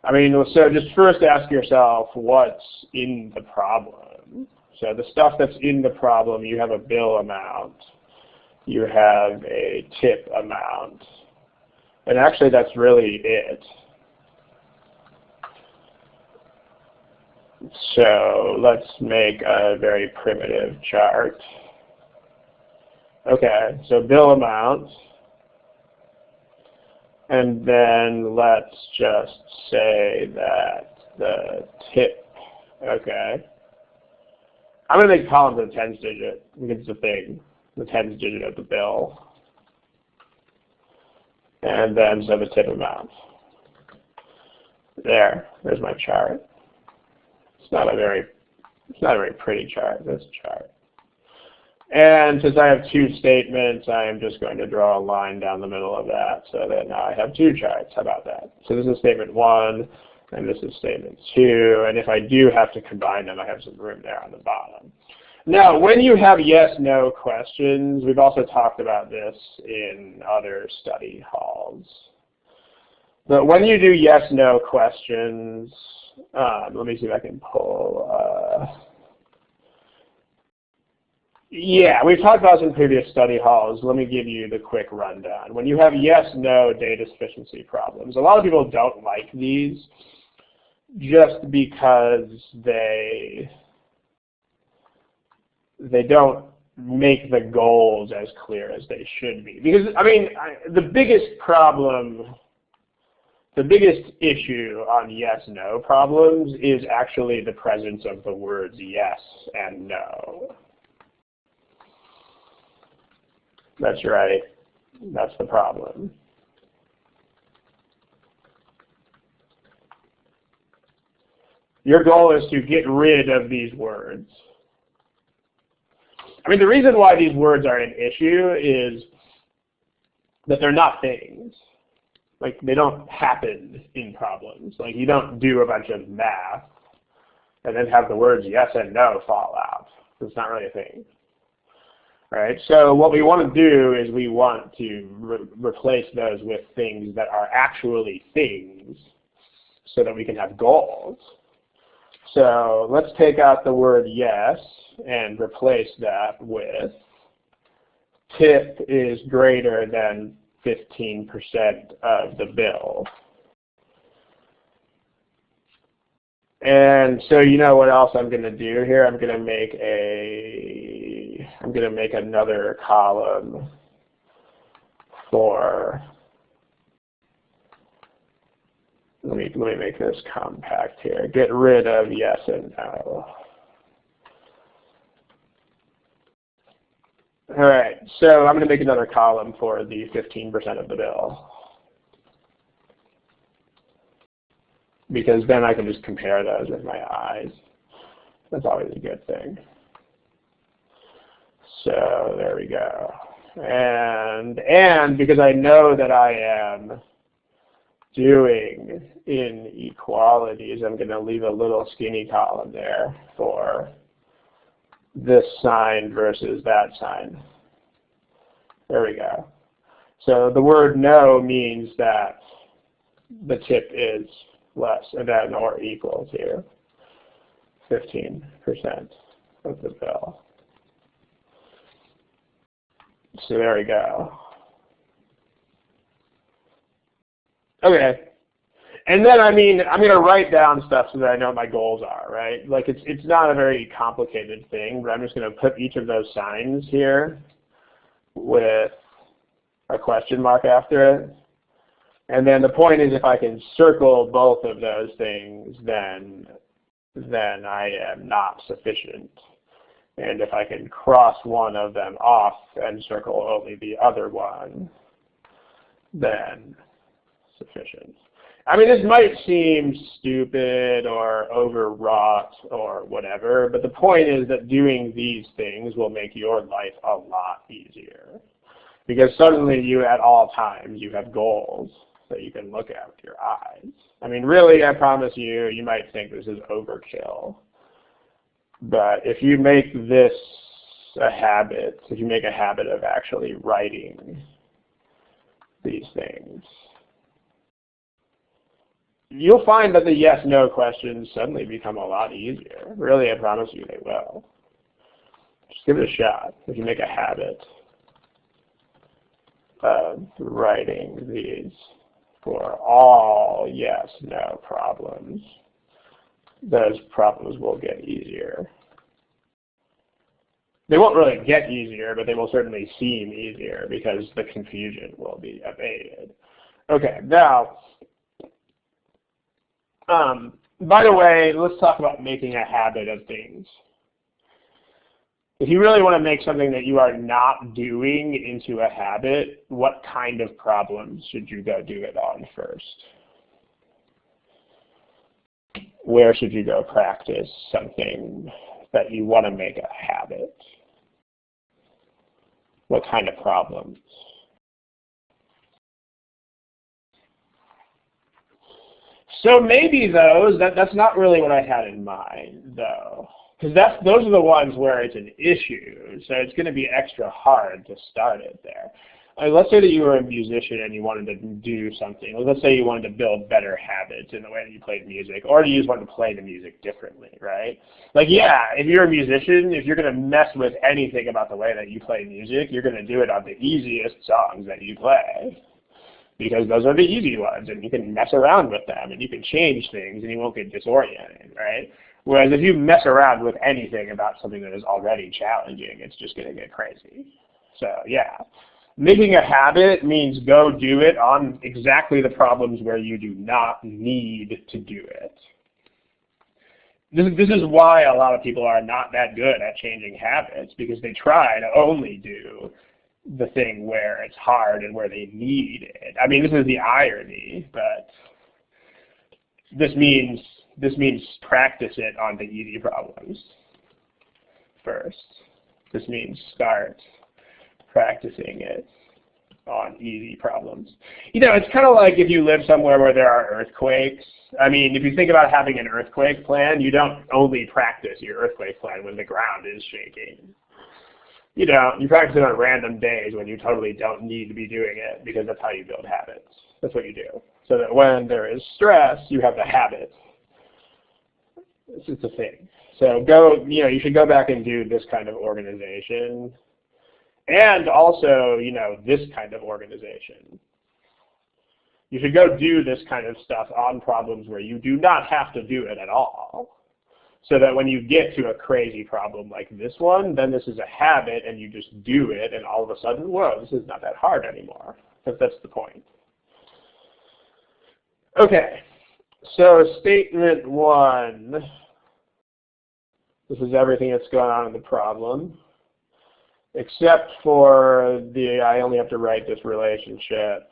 Speaker 1: I mean, so just first ask yourself what's in the problem. So the stuff that's in the problem, you have a bill amount, you have a tip amount, and actually that's really it. So let's make a very primitive chart. Okay, so bill amount, and then let's just say that the tip, okay. I'm going to make columns of the tens digit because it's a thing, the tens digit of the bill. And then so the tip amount. There's my chart. It's not a very pretty chart, that's a chart. And since I have two statements, I am just going to draw a line down the middle of that so that now I have two charts. How about that? So this is statement 1, and this is statement 2. And if I do have to combine them, I have some room there on the bottom. Now, when you have yes/no questions, we've also talked about this in other study halls. But when you do yes/no questions, let me see if I can pull. Yeah, we've talked about this in previous study halls. Let me give you the quick rundown. When you have yes/no data sufficiency problems, a lot of people don't like these just because they don't make the goals as clear as they should be. Because, I mean, the biggest problem, the biggest issue on yes/no problems is actually the presence of the words yes and no. That's right. That's the problem. Your goal is to get rid of these words. I mean, the reason why these words are an issue is that they're not things. Like, they don't happen in problems. Like, you don't do a bunch of math and then have the words yes and no fall out. It's not really a thing. Right? So what we want to do is we want to replace those with things that are actually things so that we can have goals. So let's take out the word yes and replace that with tip is greater than 15% of the bill. And so you know what else I'm going to do here? I'm going to make a I'm going to make another column for, let me make this compact here. Get rid of yes and no. All right, so I'm going to make another column for the 15% of the bill, because then I can just compare those with my eyes. That's always a good thing. So there we go. And because I know that I am doing inequalities, I'm going to leave a little skinny column there for this sign versus that sign. There we go. So the word no means that the tip is less than or equal to 15% of the bill. So there we go. Okay. And then, I'm going to write down stuff so that I know what my goals are, right? Like, it's not a very complicated thing, but I'm just going to put each of those signs here with a question mark after it. And then the point is, if I can circle both of those things, then I am not sufficient. And if I can cross one of them off and circle only the other one, then sufficient. This might seem stupid or overwrought or whatever, but the point is that doing these things will make your life a lot easier. Because suddenly you, at all times, you have goals that you can look at with your eyes. Really, I promise you, you might think this is overkill. But if you make this a habit, if you make a habit of actually writing these things, you'll find that the yes-no questions suddenly become a lot easier. Really, I promise you they will. Just give it a shot. If you make a habit of writing these for all yes-no problems, those problems will get easier. They won't really get easier, but they will certainly seem easier because the confusion will be abated. Okay, now, by the way, let's talk about making a habit of things. If you really want to make something that you are not doing into a habit, what kind of problems should you go do it on first? Where should you go practice something that you want to make a habit? What kind of problems? So maybe those, that's not really what I had in mind, though. Because those are the ones where it's an issue, so it's going to be extra hard to start it there. Let's say that you were a musician and you wanted to do something. Let's say you wanted to build better habits in the way that you played music, or you just wanted to play the music differently, right? Like, yeah, if you're a musician, if you're going to mess with anything about the way that you play music, you're going to do it on the easiest songs that you play. Because those are the easy ones, and you can mess around with them, and you can change things, and you won't get disoriented, right? Whereas if you mess around with anything about something that is already challenging, it's just going to get crazy. So, yeah. Making a habit means go do it on exactly the problems where you do not need to do it. This is why a lot of people are not that good at changing habits, because they try to only do the thing where it's hard and where they need it. This is the irony, but this means practice it on the easy problems first. This means start practicing it on easy problems. It's kind of like if you live somewhere where there are earthquakes. If you think about having an earthquake plan, you don't only practice your earthquake plan when the ground is shaking. You practice it on random days when you totally don't need to be doing it, because that's how you build habits. That's what you do. So that when there is stress, you have the habit. It's just a thing. So you should go back and do this kind of organization. And also, this kind of organization. You should go do this kind of stuff on problems where you do not have to do it at all. So that when you get to a crazy problem like this one, then this is a habit and you just do it and all of a sudden, whoa, this is not that hard anymore. That's the point. Okay, so statement one. This is everything that's going on in the problem, except for I only have to write this relationship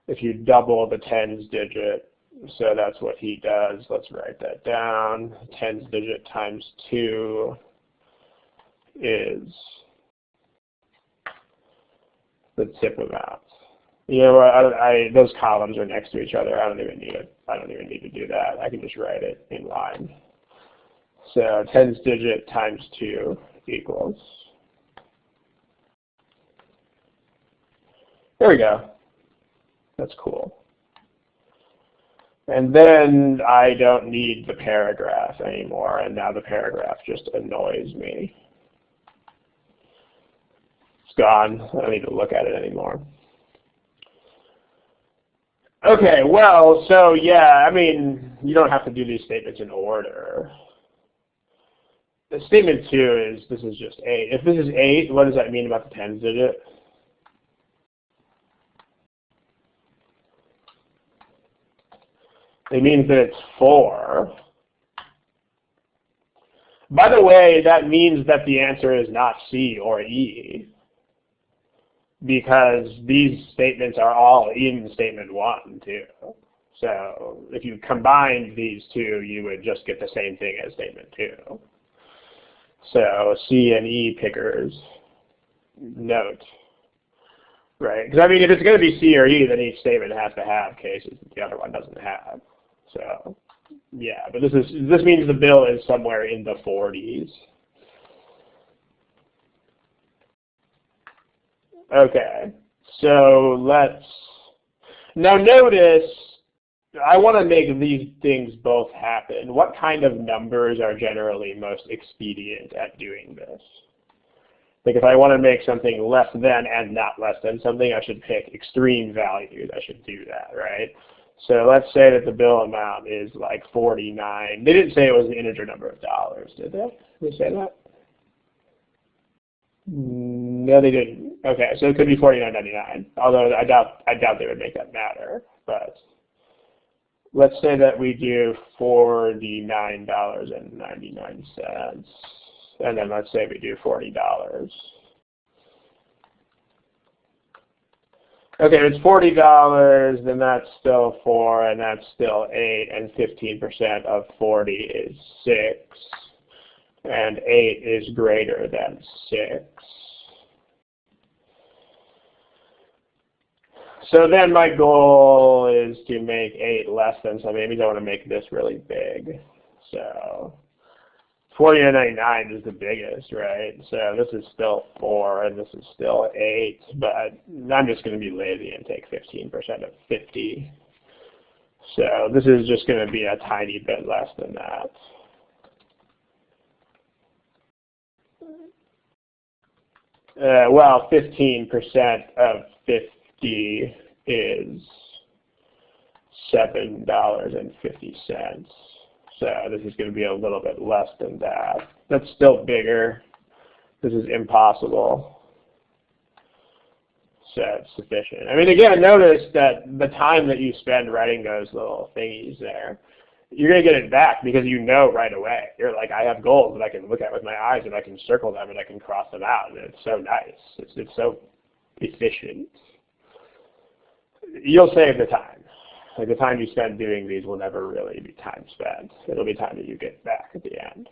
Speaker 1: if you double the tens digit. So that's what he does. Let's write that down. Tens digit times 2 is the tip amount. You know what? Those columns are next to each other. I don't even need to do that. I can just write it in line. So tens digit times 2 equals. There we go. That's cool. And then I don't need the paragraph anymore, and now the paragraph just annoys me. It's gone. I don't need to look at it anymore. Okay, well, so yeah, I mean, you don't have to do these statements in order. The statement 2 is, this is just 8. If this is 8, what does that mean about the tens digit? It means that it's 4. By the way, that means that the answer is not C or E, because these statements are all in statement 1 too. So if you combined these two, you would just get the same thing as statement 2. So C and E pickers, note. Right, because I mean, if it's going to be C or E, then each statement has to have cases that the other one doesn't have. So, yeah, but this means the bill is somewhere in the 40s. Okay, so now notice, I want to make these things both happen. What kind of numbers are generally most expedient at doing this? Like if I want to make something less than and not less than something, I should pick extreme values. I should do that, right? So let's say that the bill amount is like 49. They didn't say it was an integer number of dollars, did they? Did they say that? No, they didn't. Okay, so it could be $49.99. Although I doubt they would make that matter. But let's say that we do $49.99. And then let's say we do $40. Okay, if it's $40, then that's still 4, and that's still 8, and 15% of 40 is 6, and 8 is greater than 6. So then my goal is to make 8 less than something. Maybe I want to make this really big. So $49.99 is the biggest, right? So this is still 4, and this is still 8, but I'm just going to be lazy and take 15% of 50. So this is just going to be a tiny bit less than that. Well, 15% of 50 is $7.50. So this is going to be a little bit less than that. That's still bigger. This is impossible. So it's sufficient. I mean, again, notice that the time that you spend writing those little thingies there, you're going to get it back because you know right away. You're like, I have goals that I can look at with my eyes and I can circle them and I can cross them out. And it's so nice. It's so efficient. You'll save the time. Like the time you spend doing these will never really be time spent. It'll be time that you get back at the end.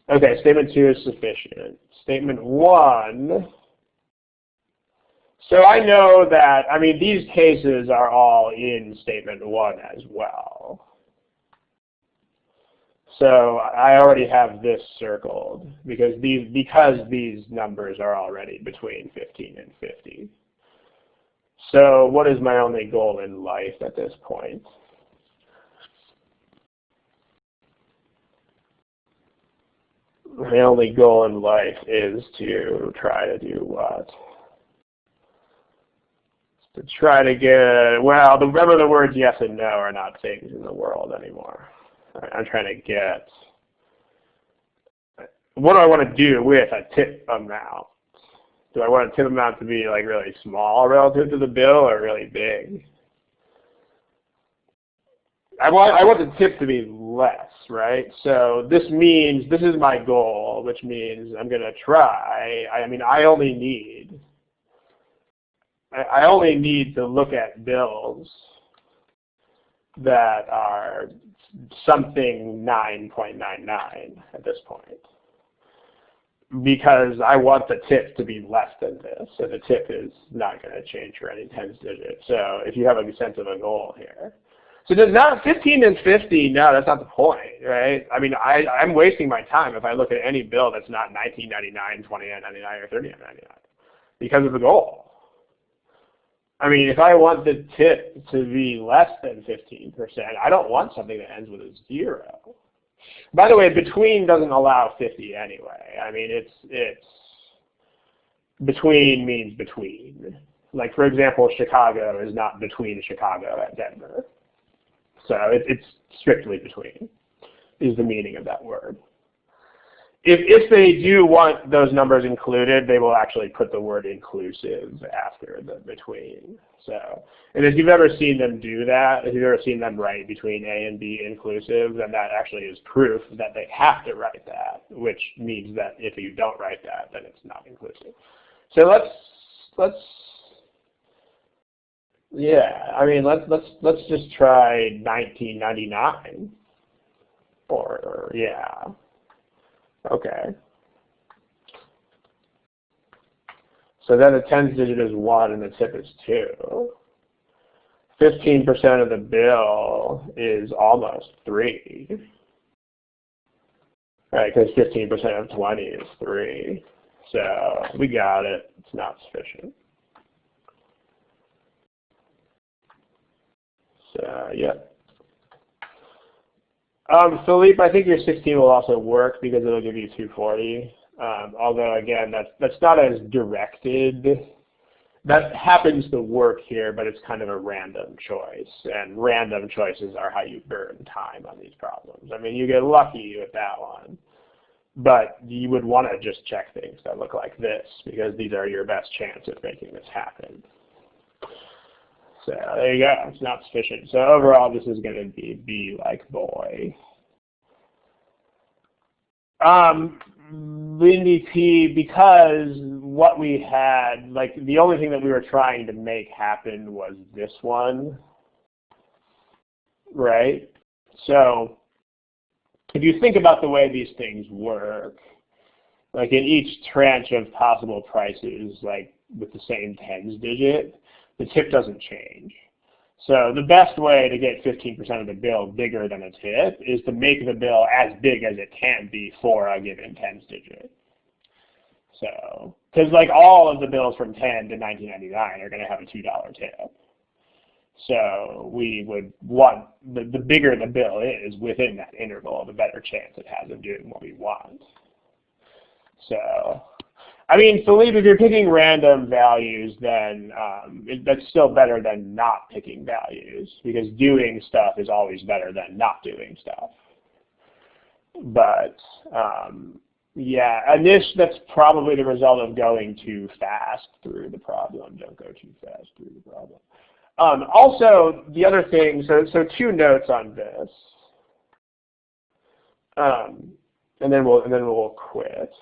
Speaker 1: Okay, statement 2 is sufficient. Statement 1. So I know that, I mean, these cases are all in statement 1 as well. So I already have this circled because these numbers are already between 15 and 50. So what is my only goal in life at this point? My only goal in life is to try to do what? To try to get, well, remember the words yes and no are not things in the world anymore. I'm trying to get, what do I want to do with a tip amount? Do I want a tip amount to be like really small relative to the bill or really big? I want the tip to be less, right? So this means, this is my goal, which means I'm going to try. I mean, I only need to look at bills that are something 9.99 at this point, because I want the tip to be less than this, and the tip is not going to change for any tens digit. So if you have a sense of a goal here. So does not 15 and 50, no, that's not the point, right? I mean, I'm wasting my time if I look at any bill that's not 19.99, 29.99, or 30.99 because of the goal. I mean, if I want the tip to be less than 15%, I don't want something that ends with a 0. By the way, between doesn't allow 50 anyway. I mean, it's between means between. Like, for example, Chicago is not between Chicago and Denver. So it's strictly between is the meaning of that word. If they do want those numbers included, they will actually put the word inclusive after the between. So, and if you've ever seen them do that, if you've ever seen them write between A and B inclusive, then that actually is proof that they have to write that, which means that if you don't write that, then it's not inclusive. So let's yeah, I mean let's just try 1999 or yeah. Okay. So then the tens digit is 1 and the tip is 2. 15% of the bill is almost 3. Right, because 15% of 20 is 3. So we got it. It's not sufficient. So, yeah. Philippe, I think your 16 will also work because it'll give you 240. Although, again, that's not as directed. That happens to work here, but it's kind of a random choice. And random choices are how you burn time on these problems. I mean, you get lucky with that one. But you would want to just check things that look like this because these are your best chance of making this happen. So there you go. It's not sufficient. So overall, this is going to be B like boy. Lindy P, because what we had, like the only thing that we were trying to make happen was this one, right? So if you think about the way these things work, like in each tranche of possible prices, like with the same tens digit, the tip doesn't change. So the best way to get 15% of the bill bigger than a tip is to make the bill as big as it can be for a given tens digit. So, because like all of the bills from 10 to 19.99 are going to have a $2 tip. So we would want, the bigger the bill is within that interval, the better chance it has of doing what we want. So, I mean, Philippe, if you're picking random values, then that's still better than not picking values, because doing stuff is always better than not doing stuff. But, yeah, and that's probably the result of going too fast through the problem. Don't go too fast through the problem. Also, the other thing, so 2 notes on this, and then we'll quit.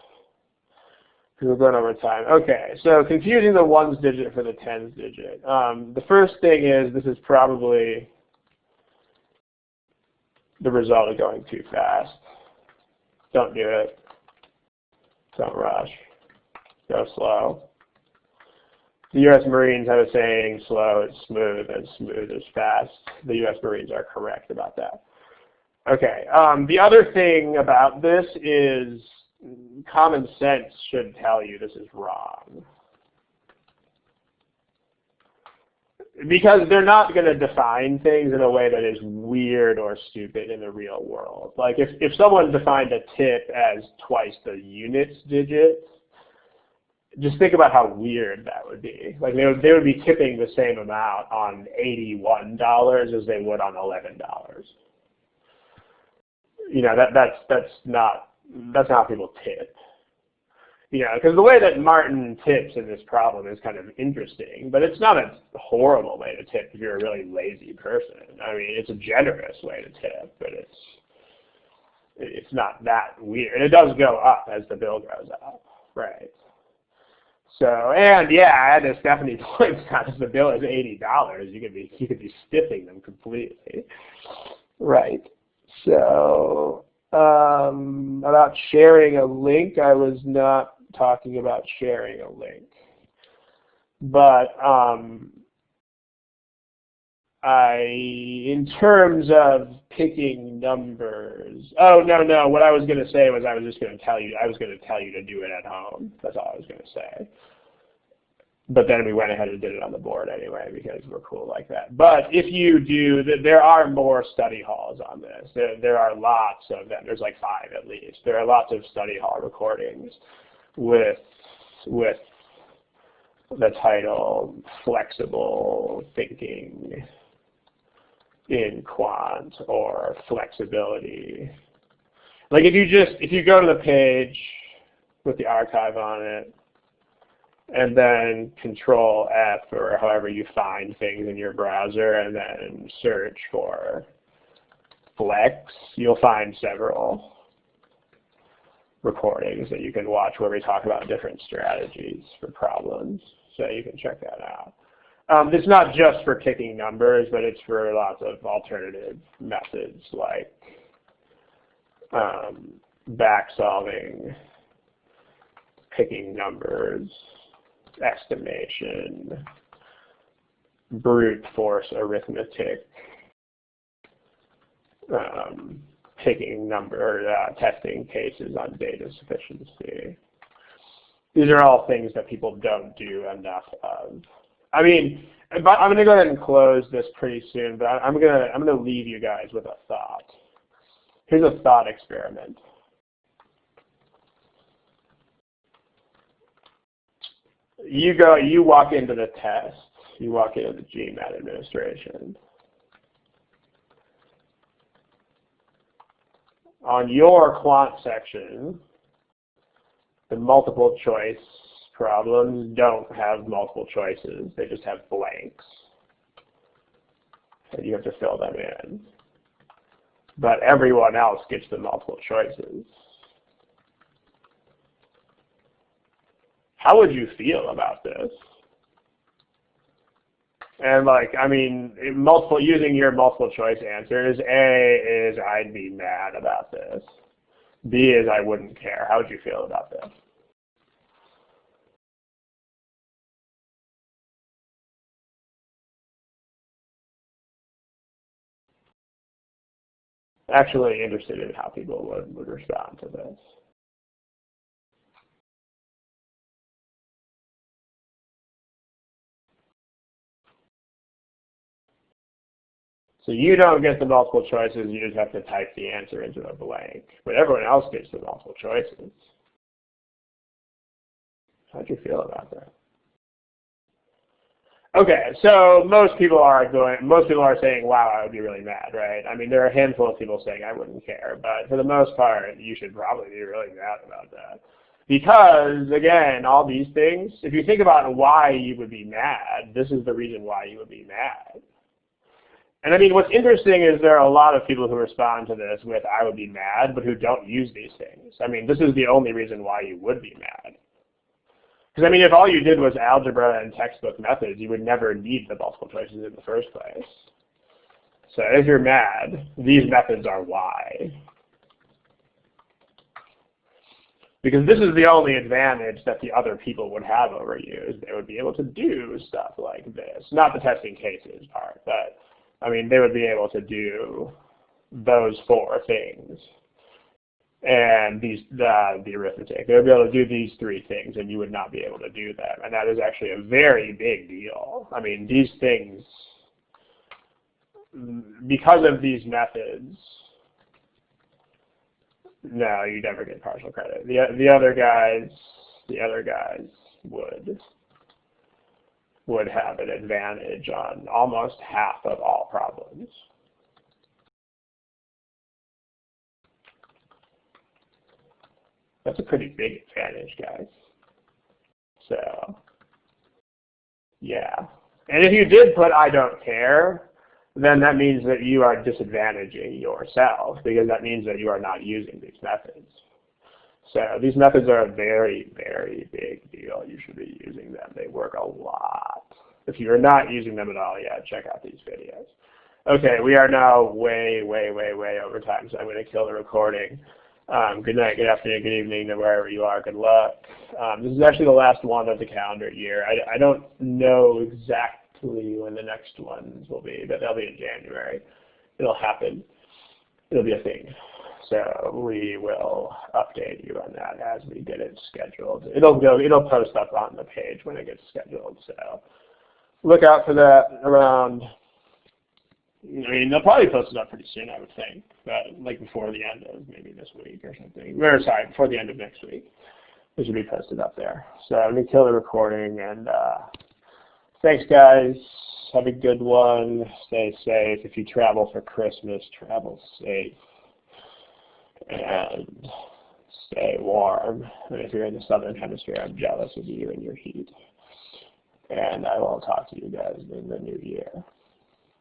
Speaker 1: We're going over time. Okay, so confusing the ones digit for the tens digit. The first thing is this is probably the result of going too fast. Don't do it. Don't rush. Go slow. The U.S. Marines have a saying, slow is smooth and smooth is fast. The U.S. Marines are correct about that. Okay, the other thing about this is common sense should tell you this is wrong. Because they're not going to define things in a way that is weird or stupid in the real world. Like if someone defined a tip as twice the units digit, just think about how weird that would be. Like they would be tipping the same amount on $81 as they would on $11. that's not how people tip. Because the way that Martin tips in this problem is kind of interesting, but it's not a horrible way to tip if you're a really lazy person. I mean, it's a generous way to tip, but it's not that weird. It does go up as the bill goes up, right? So, and yeah, as Stephanie points out, if the bill is $80, you could be stiffing them completely, right? So, about sharing a link, I was not talking about sharing a link, but in terms of picking numbers, no, what I was going to say was I was going to tell you to do it at home. That's all I was going to say. But then we went ahead and did it on the board anyway because we're cool like that. But if you do, there are more study halls on this. There are lots of them. There's like 5 at least. There are lots of study hall recordings with the title "Flexible Thinking in Quant" or "Flexibility." Like if you go to the page with the archive on it, and then Control F or however you find things in your browser, and then search for Flex, you'll find several recordings that you can watch where we talk about different strategies for problems. So you can check that out. It's not just for picking numbers, but it's for lots of alternative methods like back solving, picking numbers, estimation, brute force arithmetic, testing cases on data sufficiency. These are all things that people don't do enough of. I mean, I'm going to go ahead and close this pretty soon, but I'm going to leave you guys with a thought. Here's a thought experiment. You walk into the test. You walk into the GMAT administration. On your quant section, the multiple choice problems don't have multiple choices. They just have blanks. And you have to fill them in. But everyone else gets the multiple choices. How would you feel about this? And using your multiple choice answers, A is I'd be mad about this. B is I wouldn't care. How would you feel about this? Actually interested in how people would respond to this. So you don't get the multiple choices, you just have to type the answer into a blank. But everyone else gets the multiple choices. How'd you feel about that? Okay, so most people are saying, wow, I would be really mad, right? I mean, there are a handful of people saying I wouldn't care, but for the most part, you should probably be really mad about that. Because, again, all these things, if you think about why you would be mad, this is the reason why you would be mad. And I mean, what's interesting is there are a lot of people who respond to this with I would be mad, but who don't use these things. I mean, this is the only reason why you would be mad. Because I mean, if all you did was algebra and textbook methods, you would never need the multiple choices in the first place. So if you're mad, these methods are why. Because this is the only advantage that the other people would have over you, is they would be able to do stuff like this. Not the testing cases part, but I mean, they would be able to do those 4 things. And the arithmetic. They would be able to do these 3 things, and you would not be able to do them. And that is actually a very big deal. I mean, these things, because of these methods, no, you never get partial credit. The other guys would have an advantage on almost half of all problems. That's a pretty big advantage, guys. So, yeah. And if you did put I don't care, then that means that you are disadvantaging yourself, because that means that you are not using these methods. So these methods are a very, very big deal. You should be using them. They work a lot. If you're not using them at all yet, check out these videos. Okay, we are now way, way, way, way over time, so I'm going to kill the recording. Good night, good afternoon, good evening, to wherever you are. Good luck. This is actually the last one of the calendar year. I don't know exactly when the next ones will be, but they'll be in January. It'll happen. It'll be a thing. So we will update you on that as we get it scheduled. It'll post up on the page when it gets scheduled. So look out for that around. I mean, they'll probably post it up pretty soon, I would think, but like before the end of maybe this week or something. Or sorry, before the end of next week. It should be posted up there. So let me kill the recording, and thanks, guys. Have a good one. Stay safe. If you travel for Christmas, travel safe. And stay warm. And if you're in the southern hemisphere, I'm jealous of you and your heat. And I will talk to you guys in the new year.